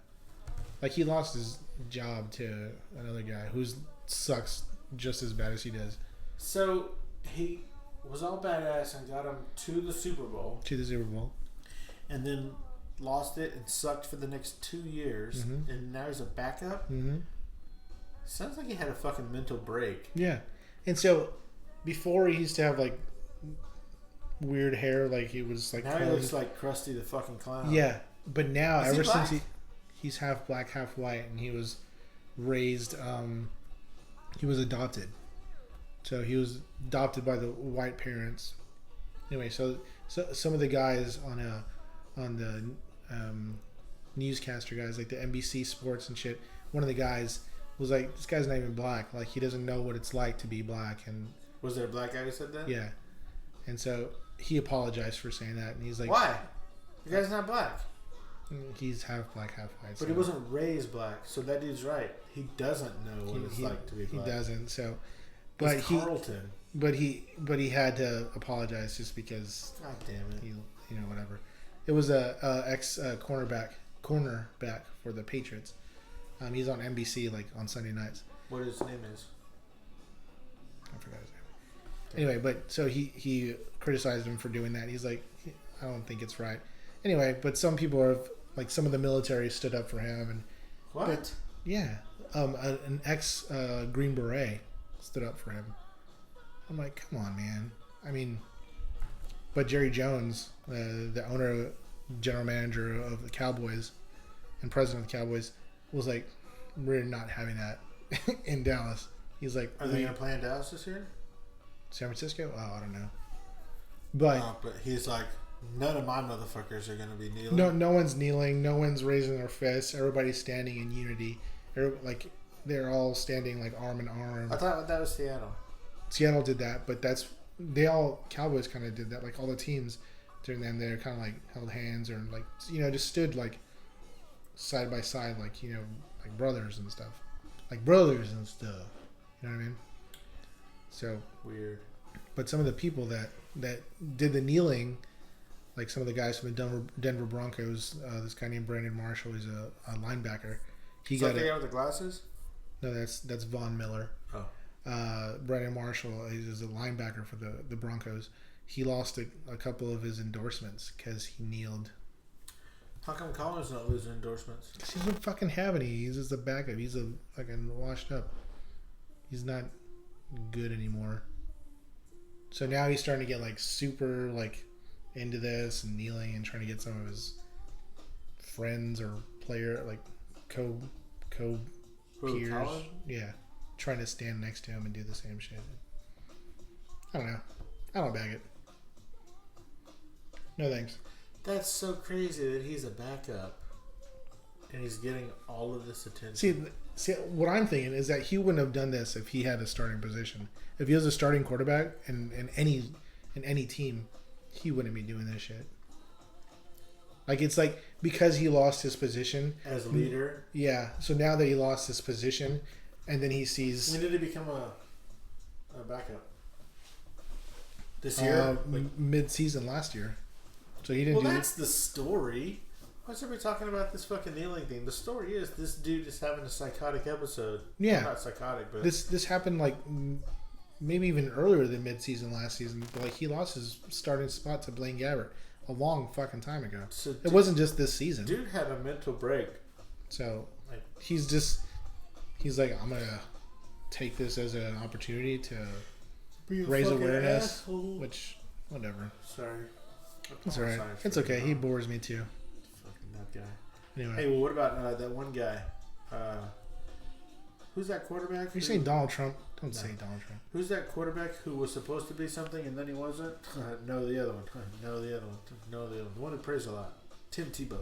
Like, he lost his job to another guy who sucks just as bad as he does. So, he was all badass and got him to the Super Bowl. And then lost it and sucked for the next 2 years. Mm-hmm. And now he's a backup? Mm-hmm. Sounds like he had a fucking mental break. Yeah. And so, before he used to have, like, weird hair, like he was, like... Now he looks like Krusty the fucking Clown. Yeah. But now, ever since he's half black, half white, and he was raised... he was adopted. So he was adopted by the white parents. Anyway, so some of the guys on the newscaster guys, like the NBC Sports and shit, one of the guys was like, this guy's not even black. Like, he doesn't know what it's like to be black. And was there a black guy who said that? Yeah. And so he apologized for saying that. And he's like... Why? The guy's not black. He's half black, half white. But he wasn't raised black, so that dude's right. He doesn't know what it's like to be black. He doesn't, so... But Carlton. But he had to apologize just because... God damn it. He, whatever. It was a ex cornerback cornerback for the Patriots. He's on NBC like on Sunday nights. What his name is? I forgot his name. Okay. Anyway, but so he criticized him for doing that. He's like, I don't think it's right. Anyway, but some people are like, some of the military stood up for him and what? But, yeah, an ex Green Beret stood up for him. I'm like, come on, man. I mean, but Jerry Jones, the owner, general manager of the Cowboys, and president of the Cowboys, was like, we're not having that in Dallas. He's like, are they going to play in Dallas this year? San Francisco? Oh, I don't know. But he's like, none of my motherfuckers are going to be kneeling. No one's kneeling. No one's raising their fists. Everybody's standing in unity. Like, they're all standing like arm in arm. I thought that was Seattle. Seattle did that, but Cowboys kind of did that. Like all the teams during them, they're kind of like held hands or like, just stood like side by side, like, like brothers and stuff. Like brothers and stuff. You know what I mean? So weird. But some of the people that did the kneeling, like some of the guys from the Denver Broncos, this guy named Brandon Marshall, he's a linebacker. He got the guy with the glasses? No, that's Von Miller. Oh. Brandon Marshall is a linebacker for the Broncos. He lost a couple of his endorsements because he kneeled. How come Collins not losing endorsements? Because he doesn't fucking have any. He's just a backup. He's a fucking washed up. He's not good anymore. So now he's starting to get like super like into this and kneeling and trying to get some of his friends or player like co peers. Yeah. Trying to stand next to him and do the same shit. I don't know. I don't bag it. No thanks. That's so crazy that he's a backup and he's getting all of this attention. See, what I'm thinking is that he wouldn't have done this if he had a starting position. If he was a starting quarterback in any team, he wouldn't be doing this shit. Like, it's like because he lost his position as a leader. Yeah. So now that he lost his position, and then he sees. When did he become a backup? This year, mid-season last year. So he didn't. Well, that's the story. Why's everybody talking about this fucking kneeling thing? The story is this dude is having a psychotic episode. Yeah, well, not psychotic, but this happened like maybe even earlier than mid-season last season. But like he lost his starting spot to Blaine Gabbert a long fucking time ago. So it wasn't just this season. Dude had a mental break. So like he's like, I'm gonna take this as an opportunity to raise awareness, asshole. Which whatever. Sorry. It's alright. It's okay. He bores me too. Fucking that guy. Anyway. Hey, well, what about that one guy? Who's that quarterback? You're saying Donald Trump? Don't say Donald Trump. Who's that quarterback who was supposed to be something and then he wasn't? No, the other one. No, the other one. No, the other one. The one who prays a lot. Tim Tebow.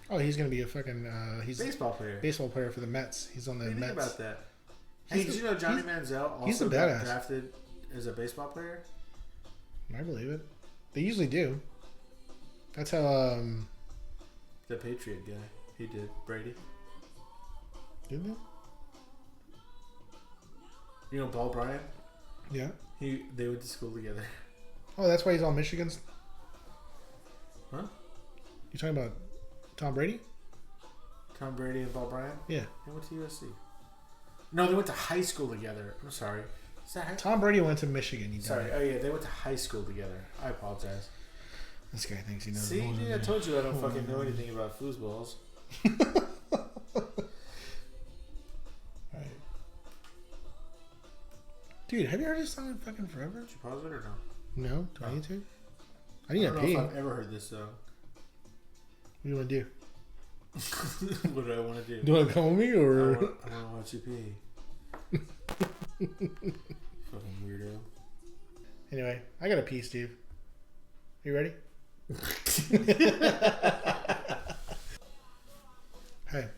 Oh, he's gonna be a fucking he's baseball player. Baseball player for the Mets. He's on the Mets. Think about that. Hey, did you know Johnny Manziel also got drafted as a baseball player? I believe it. They usually do. That's how the Patriot guy. He did. Brady. Did they? You know Paul Bryant? Yeah. They went to school together. Oh, that's why he's on Michigan's. Huh? You talking about Tom Brady? Tom Brady and Paul Bryant? Yeah. They went to USC. No, they went to high school together. I'm sorry. Is that Tom Brady went to Michigan. Sorry. Oh, yeah. They went to high school together. I apologize. This guy thinks he knows. See, dude, I told you I don't fucking know anything about foosballs. Right. Dude, have you heard this song in fucking forever? Did you pause it or no? No? Do I need to? I need to pee. I don't know if I've ever heard this song. What do you want to do? What do I want to do? Do you want to come with me or? I want to watch you pee. Fucking weirdo. Anyway, I got to pee, Steve. You ready? Hey.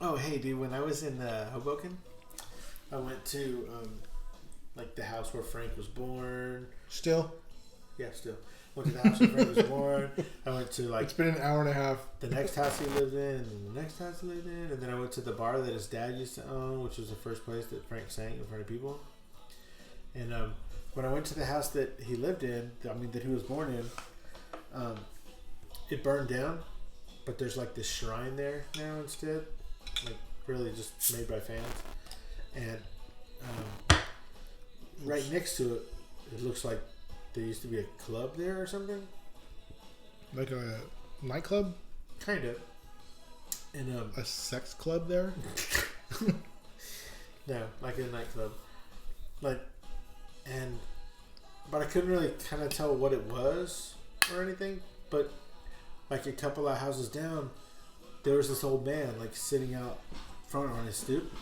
Oh, hey, dude. When I was in Hoboken, I went to like the house where Frank was born. Still? Yeah, still. Went to the house where Frank was born. I went to like. It's been an hour and a half. The next house he lived in, and the next house he lived in, and then I went to the bar that his dad used to own, which was the first place that Frank sang in front of people. And when I went to the house that he lived in, that he was born in, It burned down, but there's like this shrine there now instead, like really just made by fans, and right next to it, it looks like there used to be a club there or something, like a nightclub, kind of, and a sex club there. No, like a nightclub, but I couldn't really kind of tell what it was or anything, but like a couple of houses down, there was this old man like sitting out front on his stoop.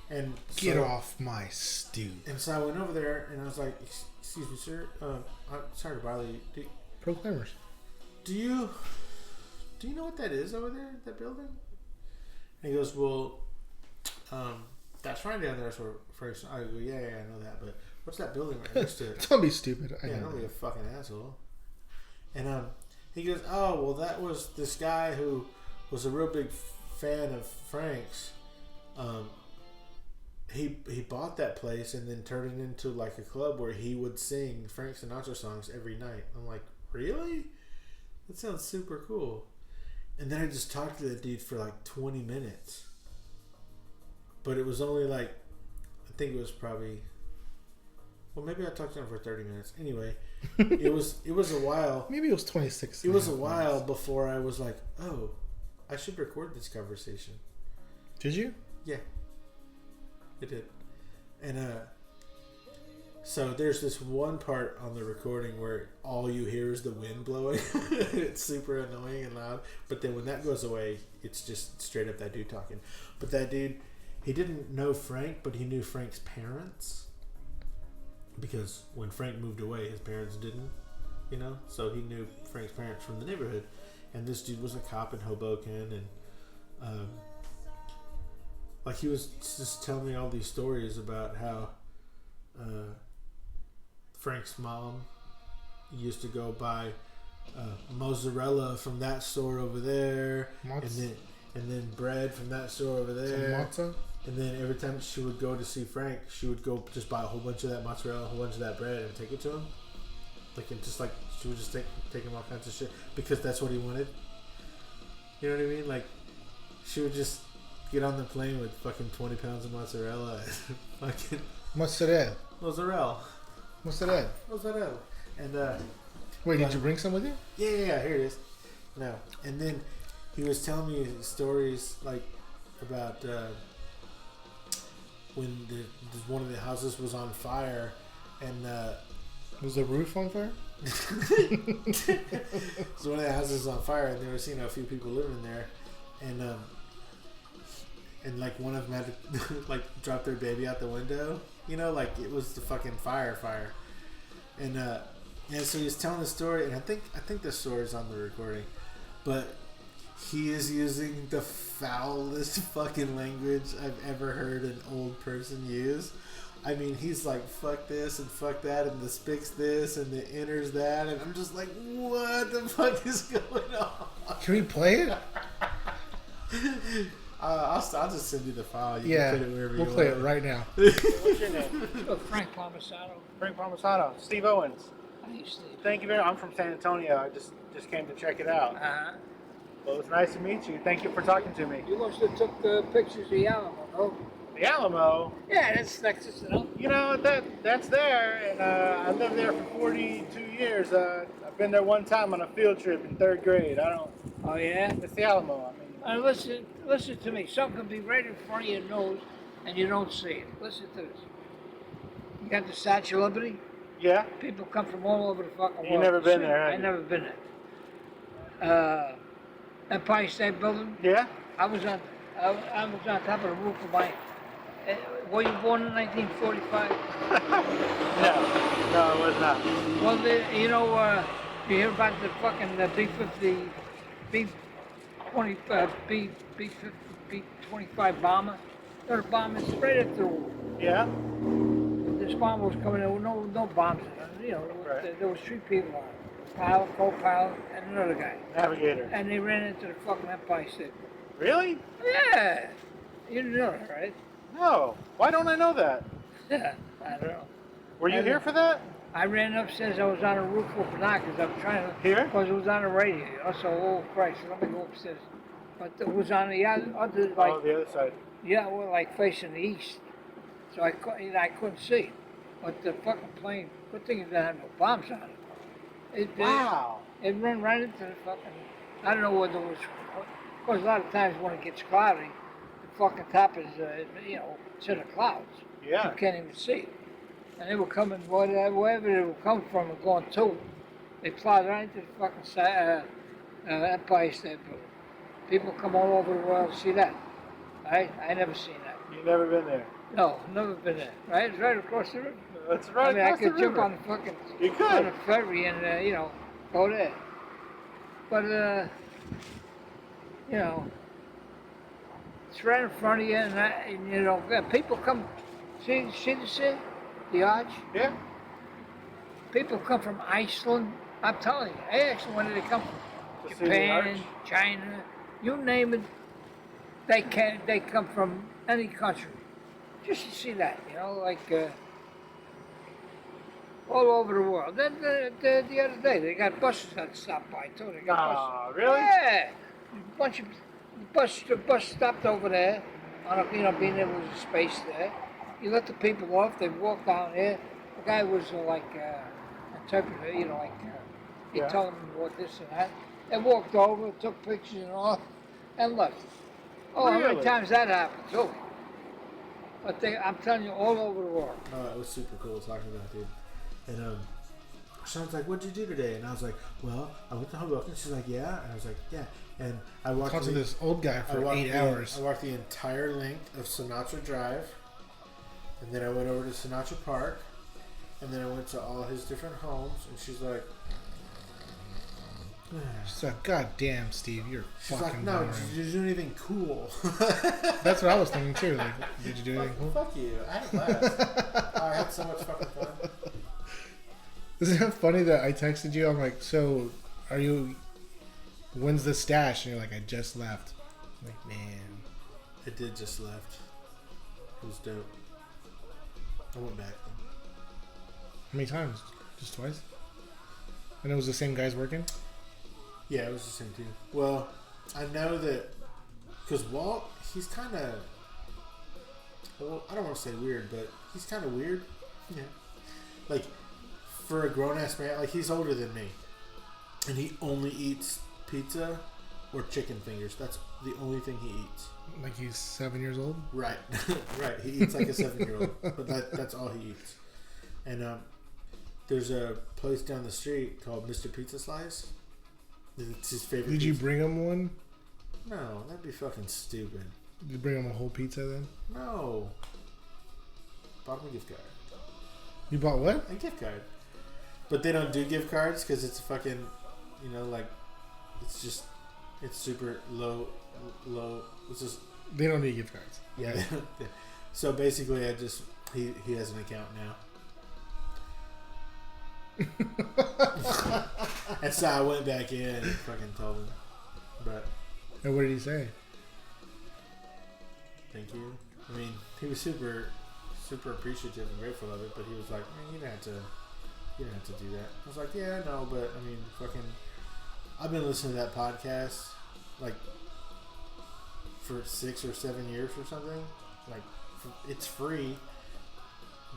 And get off my stoop. And so I went over there and I was like, "Excuse me, sir. I'm sorry to bother you. Proclaimers. Do you know what that is over there? That building?" And he goes, "Well, that's right down there for first." I go, "Yeah, I know that, but what's that building right next to it?" Don't be stupid. Don't be a fucking asshole. And he goes, "Oh, well, that was this guy who was a real big fan of Frank's. He bought that place and then turned it into like a club where he would sing Frank Sinatra songs every night." I'm like, "Really? That sounds super cool." And then I just talked to that dude for like 20 minutes. But it was only like, I think it was probably, well, maybe I talked to him for 30 minutes. Anyway, it was a while. Maybe it was 26. It was a while before I was like, "Oh, I should record this conversation." Did you? Yeah. It did. And so there's this one part on the recording where all you hear is the wind blowing. It's super annoying and loud. But then when that goes away, it's just straight up that dude talking. But that dude, he didn't know Frank, but he knew Frank's parents. Because when Frank moved away, his parents didn't, So he knew Frank's parents from the neighborhood. And this dude was a cop in Hoboken, and like he was just telling me all these stories about how Frank's mom used to go buy mozzarella from that store over there, and then bread from that store over there. And then every time she would go to see Frank, she would go just buy a whole bunch of that mozzarella, a whole bunch of that bread, and take it to him. She would just take him all kinds of shit because that's what he wanted. You know what I mean? Like she would just get on the plane with fucking 20 pounds of mozzarella and fucking mozzarella. And wait, did you bring some with you? Yeah, here it is. No. And then he was telling me stories like about when one of the houses was on fire, and was the roof on fire? So one of the houses was on fire, and they were seeing a few people living there, and like one of them had to like drop their baby out the window, like it was the fucking fire. And so he's telling the story, and I think the story's on the recording, but he is using the foulest fucking language I've ever heard an old person use. I mean, he's like, "Fuck this and fuck that, and the spick's this and the enters that," and I'm just like, what the fuck is going on? Can we play it? I'll just send you the file. You can put it wherever we'll play it right now. What's your name? Frank Palmisano. Frank Palmisano. Steve Owens. Hi, Steve. Thank you very much. I'm from San Antonio. I just came to check it out. Uh-huh. Well, it's nice to meet you. Thank you for talking to me. You must have took pictures of the Alamo, no? The Alamo? Yeah, that's just enough. That's there, and I lived there for 42 years. I've been there one time on a field trip in 3rd grade. Oh, yeah? It's the Alamo. I mean, listen to me. Something can be right in front of your nose, and you don't see it. Listen to this. You got the Statue of Liberty? Yeah. People come from all over the fucking world. You've never been there, have you? I've never been there. Empire State Building? Yeah. I was on top of the roof of my. Were you born in 1945? No, I was not. Well, you hear about the fucking B-50, B-20, B-50, B-25 bomber? There were bombers right at the roof. Yeah. This bomber was coming in with no bombs in it. Right. There was 3 people on it. Pilot, co-pilot, and another guy. Navigator. And they ran into the fucking Empire State. Really? Yeah. You didn't know that, right? No. Why don't I know that? Yeah. I don't know. Were you here for that? I ran upstairs. I was on the roof with binoculars. I was trying to. Here? Because it was on the radio. So, oh Christ, let me go upstairs. But it was on the other like. Oh, the other side. Yeah, well, like facing the east. So I couldn't see. But the fucking plane, good thing it didn't have no bombs on it. Wow. It ran right into the fucking, I don't know whether it was, of course a lot of times when it gets cloudy, the fucking top is, it's in the clouds. Yeah. You can't even see it. And they were coming, wherever they were coming from and going to, they plowed right into the fucking Empire State Building. People come all over the world to see that. Right? I never seen that. You never been there? No, never been there. Right? It's right across the river. It's right I across the could jump river. on the fucking You could. on the ferry and go there. But it's right in front of you, and people come. See the arch. Yeah. People come from Iceland. I'm telling you, they actually, where did they come from? To see the arch? Japan, China, you name it. They come from any country just to see that. All over the world. Then the other day they got buses that stopped by too. They got buses. Really? Yeah, a bunch of the bus stopped over there. Being there was a space there. You let the people off. They walked down there. The guy was interpreter. He Yeah. told them what this and that. They walked over, took pictures and all, and left. Oh, how many Really? times that happened too? But I'm telling you, all over the world. Oh, it was super cool talking about, dude. And Sean's like, "What'd you do today?" And I was like, "Well, I went to Hoboken." She's like, "Yeah," and I was like, "Yeah." And I walked Talked to this old guy for 8 hours. I walked the entire length of Sinatra Drive, and then I went over to Sinatra Park, and then I went to all his different homes. And she's like, She's like, "God damn, Steve, you're she's fucking like, "No, boring." did you do anything cool?" That's what I was thinking too. Like, did you do anything cool? Fuck you! I had a blast. I had so much fucking fun. Isn't it funny that I texted you? I'm like, "So, when's the stash?" And you're like, "I just left." I'm like, man, I did just left. It was dope. I went back. how many times? Just twice? And it was the same guys working? Yeah, it was the same team. Well, I know that because Walt, he's kind of, well, I don't want to say weird, but he's kind of weird. Yeah. Like, for a grown ass man, like, he's older than me, and he only eats pizza or chicken fingers. That's the only thing he eats. Like he's 7 years old? Right, right. He eats like a 7-year-old, but that's all he eats. And there's a place down the street called Mr. Pizza Slice. It's his favorite. Did pizza. you bring him one? No, that'd be fucking stupid. Did you bring him a whole pizza then? No. Bought him a gift card. You bought what? A gift card. But they don't do gift cards because it's fucking, it's super low. It's just. They don't need gift cards. Yeah. So basically, he has an account now. And so I went back in and fucking told him. But And what did he say? thank you. I mean, he was super, super appreciative and grateful of it. But he was like, "Man, you didn't have to do that." I was like, "Yeah, I know, but I mean, fucking, I've been listening to that podcast like for 6 or 7 years or something. Like, it's free.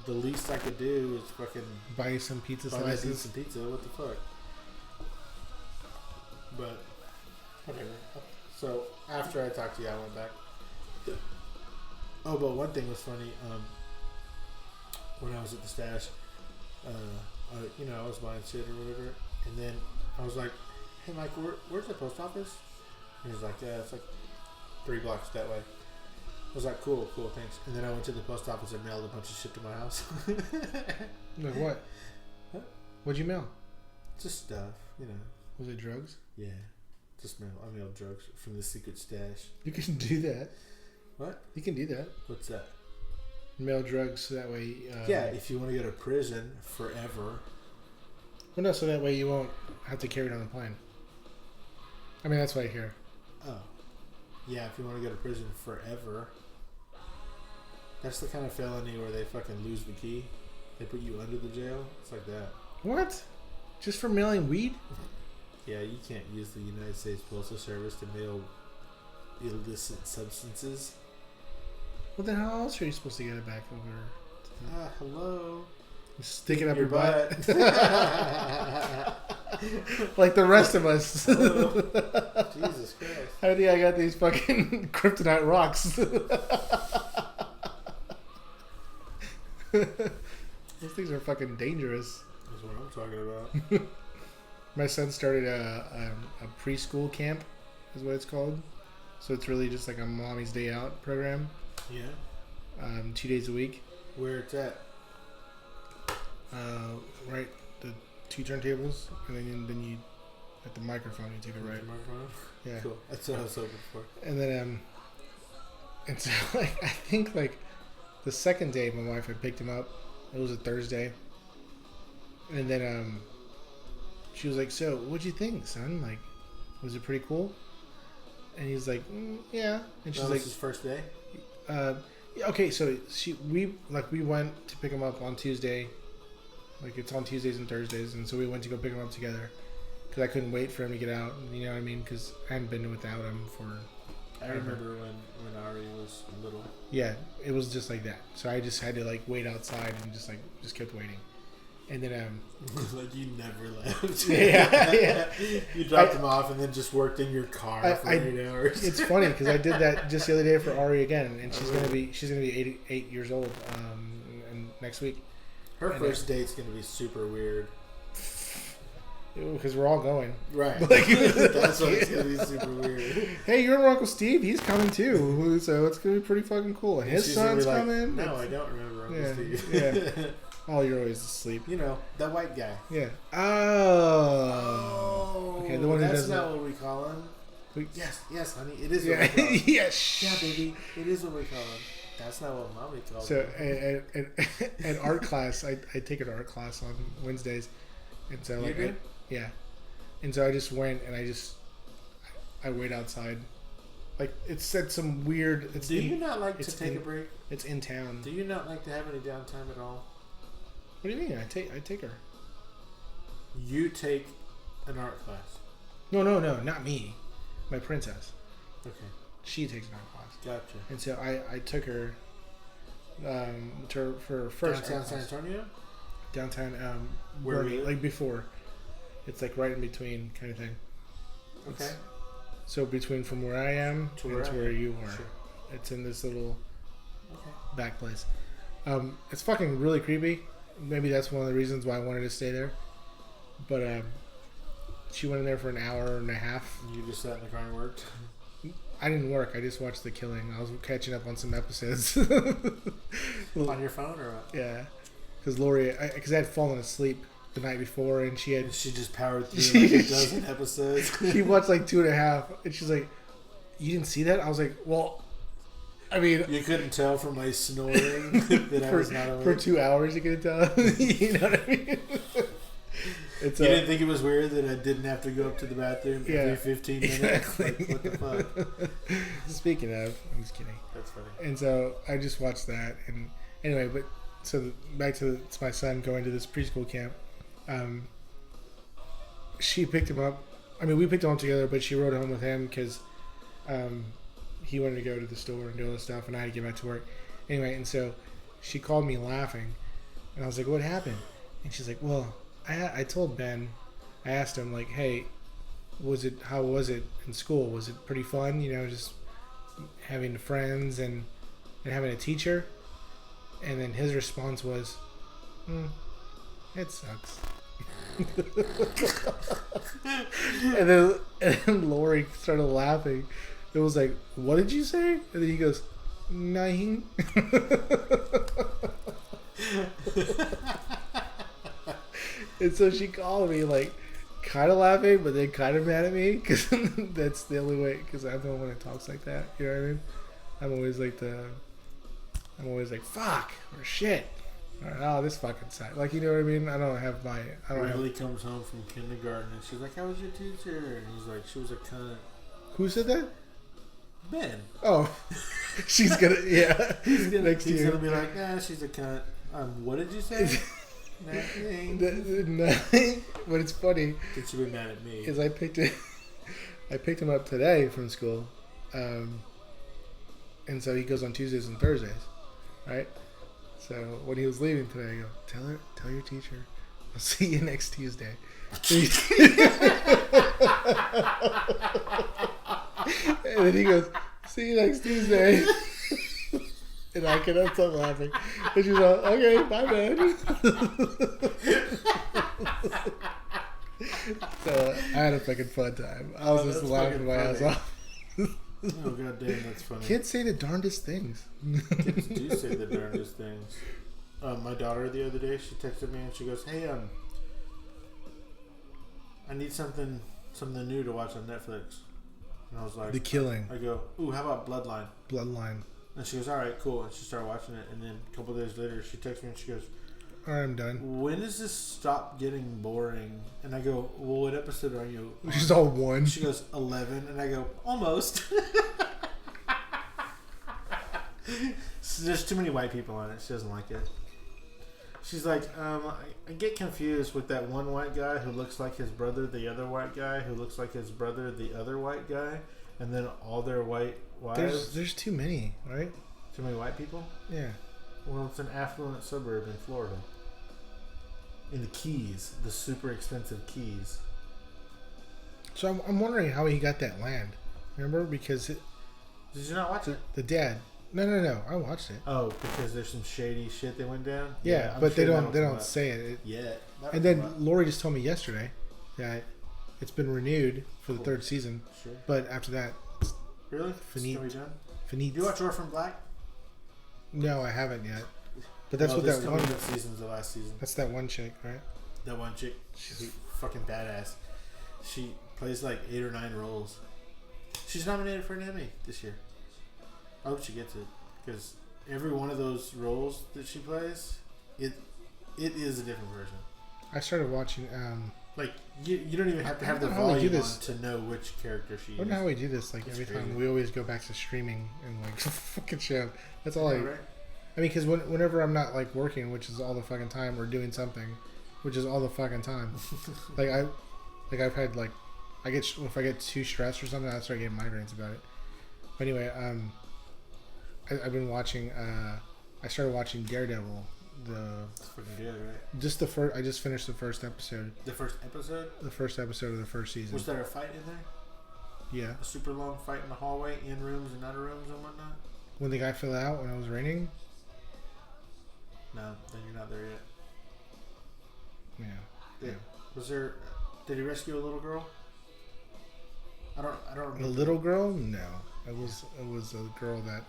The least I could do is fucking Buy you some pizza buy slices? some pizza. What the fuck?" But whatever. So after I talked to you, I went back. Oh, but one thing was funny. When I was at the stash, I was buying shit or whatever, and then I was like, "Hey, Mike, where's the post office?" And he's like, "Yeah, it's like 3 blocks that way." I was like, cool, thanks. And then I went to the post office and mailed a bunch of shit to my house. Like what? Huh? What'd you mail? Just stuff, Was it drugs? Yeah, I mailed drugs from the secret stash. You can do that. What? You can do that. What's that? Mail drugs so that way. Yeah, if you want to go to prison forever. Well, no, so that way you won't have to carry it on the plane. I mean, that's what I hear. Oh. Yeah, if you want to go to prison forever. That's the kind of felony where they fucking lose the key. They put you under the jail. It's like that. What? Just for mailing weed? Yeah, you can't use the United States Postal Service to mail illicit substances. What the hell else are you supposed to get it back over? Hello. Stick it up your butt. Like the rest of us. Jesus Christ. How do I got these fucking kryptonite rocks? Those things are fucking dangerous. That's what I'm talking about. My son started a preschool camp, is what it's called. So it's really just like a mommy's day out program. Yeah. 2 days a week. Where it's at? Right, the 2 turntables, and then you at the microphone you take it right. Yeah. Cool. That's what I was hoping for. And then and so like I think like the second day my wife had picked him up. It was a Thursday. And then she was like, "So, what'd you think, son? Like, was it pretty cool?" And he's like, "Yeah." And she's like, "His first day." Okay, so we went to pick him up on Tuesday. Like it's on Tuesdays and Thursdays, and so we went to go pick him up together because I couldn't wait for him to get out. You know what I mean? Because I hadn't been without him for. I remember when Ari was little. Yeah, it was just like that. So I just had to like wait outside and just kept waiting, and then like you never left. Yeah. You dropped him off and then just worked in your car for 8 hours. It's funny because I did that just the other day for Ari again, and she's gonna be 8 years old and next week. Her first date's gonna be super weird. Because we're all going. Right. That's why it's gonna be super weird. Hey, you remember Uncle Steve? He's coming too. So it's gonna be pretty fucking cool. And his son's coming. No, I don't remember Uncle Steve. Yeah. Oh, you're always asleep. You know, that white guy. Yeah. Oh. Okay, the one who doesn't. That's not what we call him. Yes, honey. It is what we call him. Yes. Yeah, baby. It is what we call him. That's not what mommy calls him. So, and art class, I take an art class on Wednesdays. And so, like, yeah. And so I just went and I wait outside. Like, it said some weird... Do you not like to take a break? It's in town. Do you not like to have any downtime at all? What do you mean? I take her. You take an art class? No, not me. My princess. Okay. She takes an art class. Gotcha. And so I took her for her first downtown San Antonio? Downtown, where like before. It's like right in between kind of thing. Okay. So between from where I am to where you are. Sure. It's in this little back place. It's fucking really creepy. Maybe that's one of the reasons why I wanted to stay there. But she went in there for an hour and a half. You just sat in the car and worked? I didn't work. I just watched The Killing. I was catching up on some episodes. On your phone or what? Yeah. Because Lori... Because I had fallen asleep the night before, and she just powered through like a dozen episodes. She watched like 2.5, and she's like, "You didn't see that?" I was like, "Well, I mean, you couldn't tell from my snoring that I was not awake for 2 hours. You couldn't tell." You know what I mean? You didn't think it was weird that I didn't have to go up to the bathroom every 15 minutes? Exactly. Like, what the fuck? Speaking of, I'm just kidding. That's funny. And so I just watched that, and anyway, but so back to my son going to this preschool camp. She picked him up. I mean, we picked him up together, but she rode home with him because he wanted to go to the store and do all this stuff, and I had to get back to work. Anyway, and so she called me laughing, and I was like, "What happened?" And she's like, "Well, I told Ben, I asked him, like, hey, how was it in school? Was it pretty fun? You know, just having friends and having a teacher?" And then his response was, "It sucks." and then Lori started laughing. It was like, "What did you say?" And then he goes, "Nothing." And so she called me like kind of laughing, but then kind of mad at me because that's the only way. Because I'm the one that talks like that. You know what I mean? I'm always like fuck or shit. Or, oh, this fucking sucks. Like, you know what I mean? Riley comes home from kindergarten and she's like, "How was your teacher?" And he's like, "She was a cunt." Who said that? Ben. Oh, she's gonna he's gonna be like, "Nah, she's a cunt." What did you say? Nothing. But it's funny. Did you be mad at me? Because I picked him up today from school, and so he goes on Tuesdays and Thursdays, right? So when he was leaving today, I go, tell your teacher, I'll see you next Tuesday. And then he goes, see you next Tuesday. And I cannot stop laughing. And she's like, okay, bye, man. So I had a fucking fun time. I was just laughing my ass off. Oh, god damn, that's funny. Kids say the darndest things. Kids do say the darndest things. My daughter the other day, she texted me and she goes, hey, I need something new to watch on Netflix. And I was like, The Killing. I go, ooh, how about Bloodline. And she goes, all right, cool. And she started watching it. And then a couple of days later, she texts me and she goes, All right, I'm done. when does this stop getting boring? And I go, well, what episode are you on? She's all one. She goes, 11. And I go, almost. So there's too many white people on it. She doesn't like it. She's like, I get confused with that one white guy who looks like his brother, the other white guy who looks like his brother, the other white guy, and then all their white wives. There's too many, right? Too many white people? Yeah. Well, it's an affluent suburb in Florida. In the Keys, the super expensive Keys. So I'm wondering how he got that land. Remember? Because Did you not watch it? the dad. No. I watched it. Oh, because there's some shady shit that went down. Yeah, I'm but sure they that'll don't come up. say it. Yeah. And then Lori just told me yesterday that it's been renewed for the Cool. third season. Sure. But after that, it's Really? Finite. Can we done? finite. Do you watch Orphan Black? No, I haven't yet. But that's Well, what this that one. coming season's the last season. That's that one chick, right? That one chick, she's fucking badass. She plays like 8 or 9 roles. She's nominated for an Emmy this year. I hope she gets it, because every one of those roles that she plays, it is a different version. I started watching. Like you don't even have to have the I don't know how we do volume on this. to know which character she I is. don't know how we do this. Like It's every crazy. time we always go back to streaming and like fucking show. That's all Yeah, I. right? I mean, because whenever I'm not like working, which is all the fucking time, or doing something, which is all the fucking time. I've had like, if I get too stressed or something, I start getting migraines about it. But anyway, I've been watching. I started watching Daredevil. It's fucking good, right? Just the first. I just finished the first episode. The first episode? The first episode of the first season. Was there a fight in there? Yeah. A super long fight in the hallway, in rooms and out of rooms and whatnot? When the guy fell out when it was raining. No, then you're not there yet. Yeah. Yeah. Was there? Did he rescue a little girl? I don't remember. A little girl? No. It was a girl that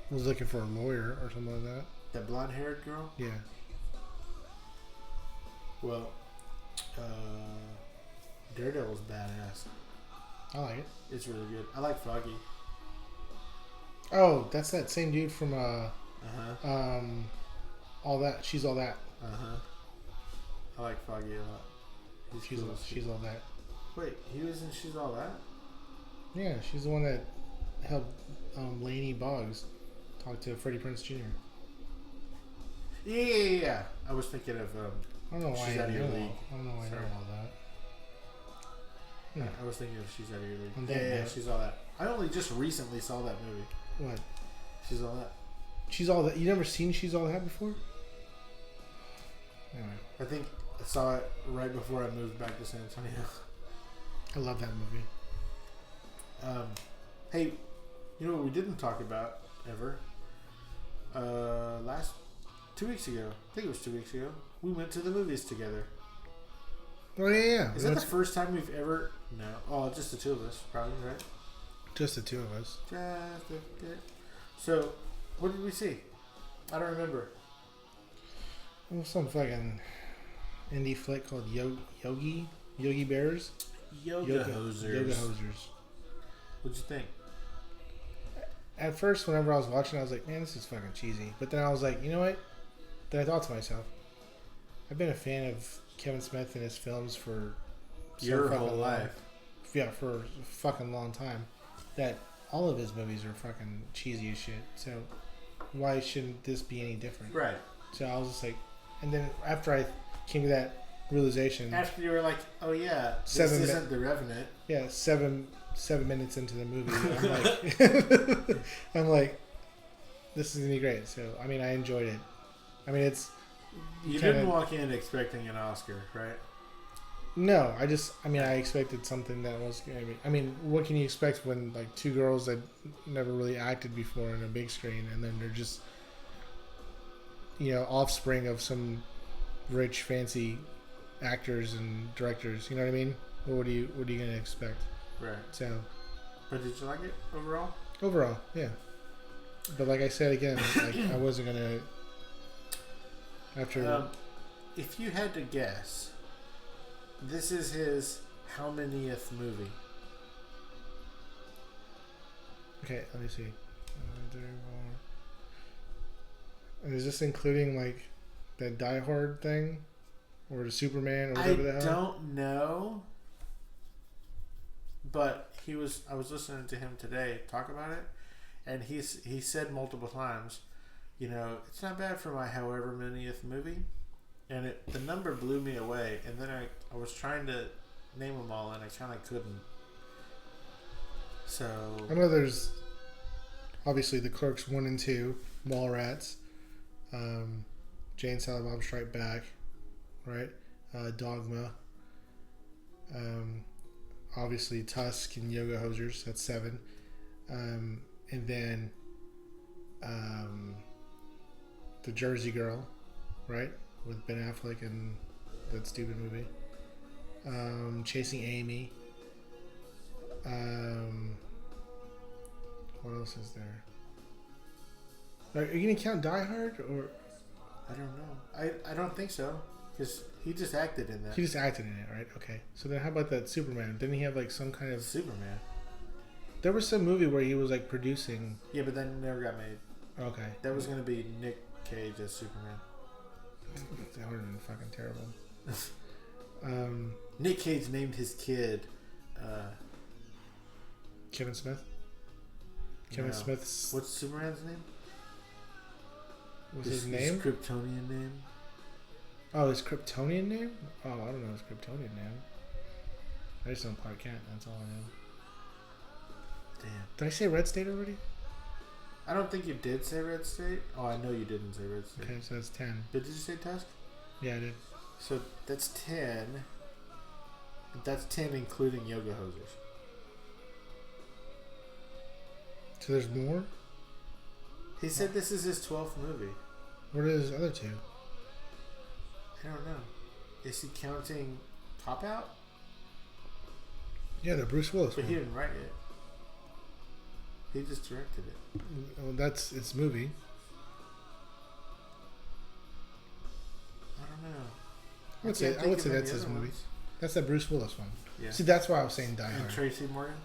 was looking for a lawyer or something like that. That blonde-haired girl? Yeah. Well, Daredevil's badass. I like it. It's really good. I like Foggy. Oh, that's that same dude from Uh-huh. all that. She's all that. Uh-huh. I like Foggy a lot. He's She's cool as shit. she's all that. Wait, he was in She's All That? Yeah, she's the one that helped Lainey Boggs talk to Freddie Prinze Jr. Yeah. I was thinking of I don't know why She's I Out of Your know. League. I don't know why I know Sorry. all that. Yeah. I was thinking of She's Out of Your League. On that Yeah, note. She's All That. I only just recently saw that movie. What? She's All That. She's all that. You never seen She's All That before? Anyway, I think I saw it right before I moved back to San Antonio. I love that movie. Hey, you know what we didn't talk about ever? 2 weeks ago, I think it was 2 weeks ago, we went to the movies together. Oh yeah. Is that the first time we've ever? No. Oh, just the two of us, probably, right? Just the two of us. Just the two. So, what did we see? I don't remember. It was some fucking indie flick called Yogi Bears. Yoga Hosers. Yoga Hosers. What'd you think? At first, whenever I was watching, I was like, man, this is fucking cheesy. But then I was like, you know what? Then I thought to myself, I've been a fan of Kevin Smith and his films for Your fucking whole long. life. Yeah, for a fucking long time. That all of his movies are fucking cheesy as shit. So why shouldn't this be any different? Right. So I was just like, and then after I came to that realization, after you were like, oh yeah, this isn't The Revenant. Yeah, 7 minutes into the movie, I'm like, this is gonna be great. So I mean, I enjoyed it. I mean, it's you didn't walk in expecting an Oscar, right? No, I expected something that was gonna be. I mean, what can you expect when like two girls that never really acted before in a big screen, and then they're just, offspring of some rich, fancy actors and directors. You know what I mean? What are you gonna expect? Right. So. But did you like it overall? Overall, yeah. But like I said again, like I wasn't gonna. After. If you had to guess. This is his how manyth movie? Okay, let me see. And is this including like the Die Hard thing, or the Superman, or whatever the hell? I don't know. But I was listening to him today talk about it, and he said multiple times, it's not bad for my however manyth movie. And the number blew me away. And then I was trying to name them all, and I kind of couldn't. So I know there's obviously the Clerks 1 and 2, Mallrats, Jay and Silent Bob Strike Back, right? Dogma. Obviously Tusk and Yoga Hosers. That's 7. And then the Jersey Girl, right? With Ben Affleck and that stupid movie. Chasing Amy. What else is there? Are you gonna count Die Hard or? I don't know. I don't think so, because he just acted in that. He just acted in it, right? Okay. So then, how about that Superman? Didn't he have like some kind of Superman? There was some movie where he was like producing. Yeah, but that never got made. Okay. That was gonna be Nick Cage as Superman. That would have been fucking terrible. Nick Cage named his kid Kevin Smith. Kevin Smith's. What's Superman's name? What's his name? His Kryptonian name. Oh, his Kryptonian name? Oh, I don't know his Kryptonian name. I just know Clark Kent. That's all I know. Damn. Did I say Red State already? I don't think you did say Red State. Oh, I know you didn't say Red State. Okay, so that's 10. Did you say Tusk? Yeah, I did. So that's 10. That's 10 including Yoga Hosers. So there's more? He said this is his 12th movie. What are his other 2? I don't know. Is he counting Cop Out? Yeah, the Bruce Willis But one. he didn't write it. He just directed it. Well, that's its movie. I don't know. I would say that's his movie. Ones. That's the Bruce Willis one. Yeah. See, that's why I was saying Die Hard. And Tracy Morgan?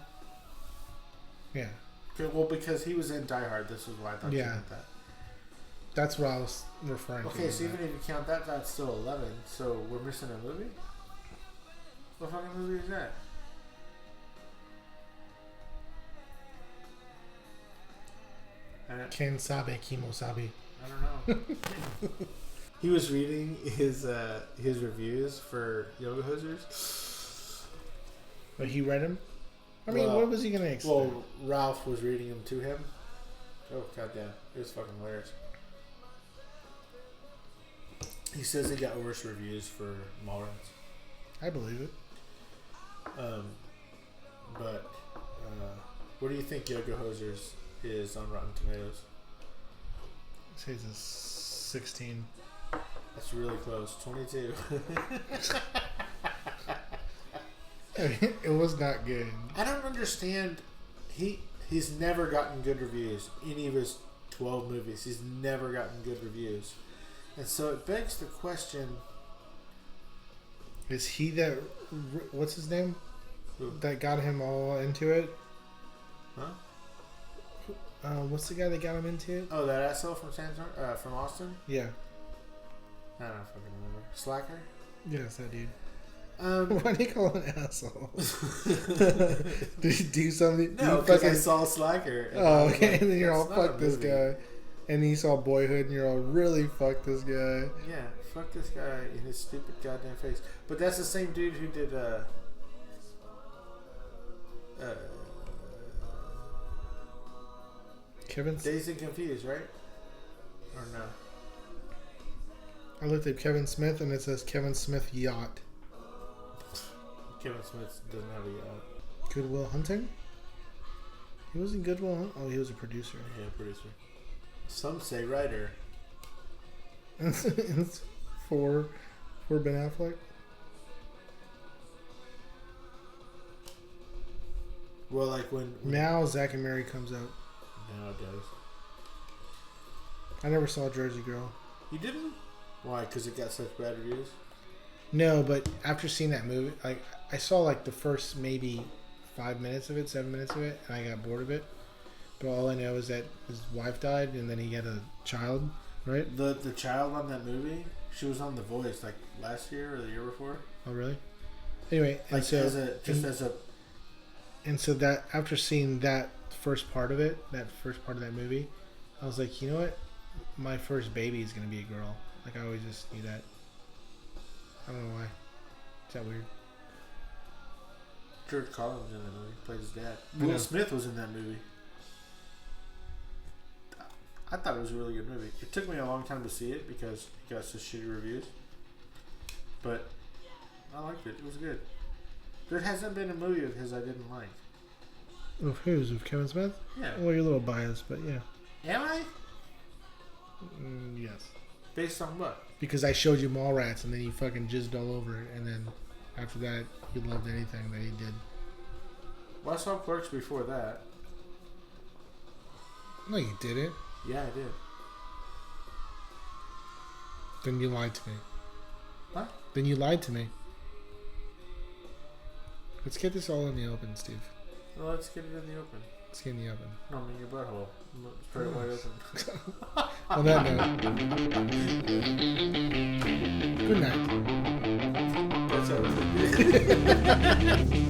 Yeah. Okay, well, because he was in Die Hard, this is why I thought you meant that. That's what I was referring to. Okay, so even if you count that, that's still 11. So we're missing a movie? What fucking movie is that? Ken Sabe, Kimo Sabe. I don't know. He was reading his reviews for Yoga Hosers. But he read them? I mean, what was he going to expect? Well, Ralph was reading them to him. Oh, goddamn. It was fucking hilarious. He says he got worse reviews for Mallrats. I believe it. But what do you think Yoga Hosers is on Rotten Tomatoes? I'd say it's a 16. That's really close. 22. I mean, it was not good. I don't understand. He's never gotten good reviews. Any of his 12 movies, he's never gotten good reviews. And so it begs the question. Is he that... What's his name? Who? That got him all into it? Huh? What's the guy that got him into it? Oh, that asshole from from Austin? Yeah. I don't fucking remember. Slacker? Yeah, it's that dude. Why do you call him an asshole? Did he do something? No, because I saw Slacker. Oh, okay. And then you're all, fuck this guy. and you saw Boyhood, and you're all, really, fuck this guy. Yeah, fuck this guy in his stupid goddamn face. But that's the same dude who did Kevin's Dazed and Confused, right? Or no? I looked at Kevin Smith, and it says Kevin Smith Yacht. Kevin Smith doesn't have a yacht. Good Will Hunting? He was in Good Will Hunting? Oh, he was a producer. Yeah, producer. Some say writer. It's for Ben Affleck. Well, like when now Zack and Mary comes out. Now it does. I never saw Jersey Girl. You didn't? Why? Because it got such bad reviews? No, but after seeing that movie, like I saw like the first maybe 5 minutes of it, 7 minutes of it, and I got bored of it. But all I know is that his wife died, and then he had a child, right? The child on that movie, she was on The Voice like last year or the year before. Oh, really? Anyway, like and so that after seeing that first part of it, that movie, I was like, you know what? My first baby is gonna be a girl. Like I always just knew that. I don't know why. Is that weird? George Carlin was in that movie. Played his dad. Will Smith was in that movie. I thought it was a really good movie. It took me a long time to see it because it got such shitty reviews. But I liked it. It was good. There hasn't been a movie of his I didn't like. Of whose? Of Kevin Smith? Yeah. Well, you're a little biased, but yeah. Am I? Yes. Based on what? Because I showed you Mallrats and then you fucking jizzed all over it, and then after that you loved anything that he did. Well, I saw Clerks before that. No, you didn't. Yeah, I did. Then you lied to me. What? Then you lied to me. Let's get this all in the open, Steve. Well, let's get it in the open. Let's get in the open. No, I mean your butthole. It's pretty wide open. On that note, good night. That's how it is.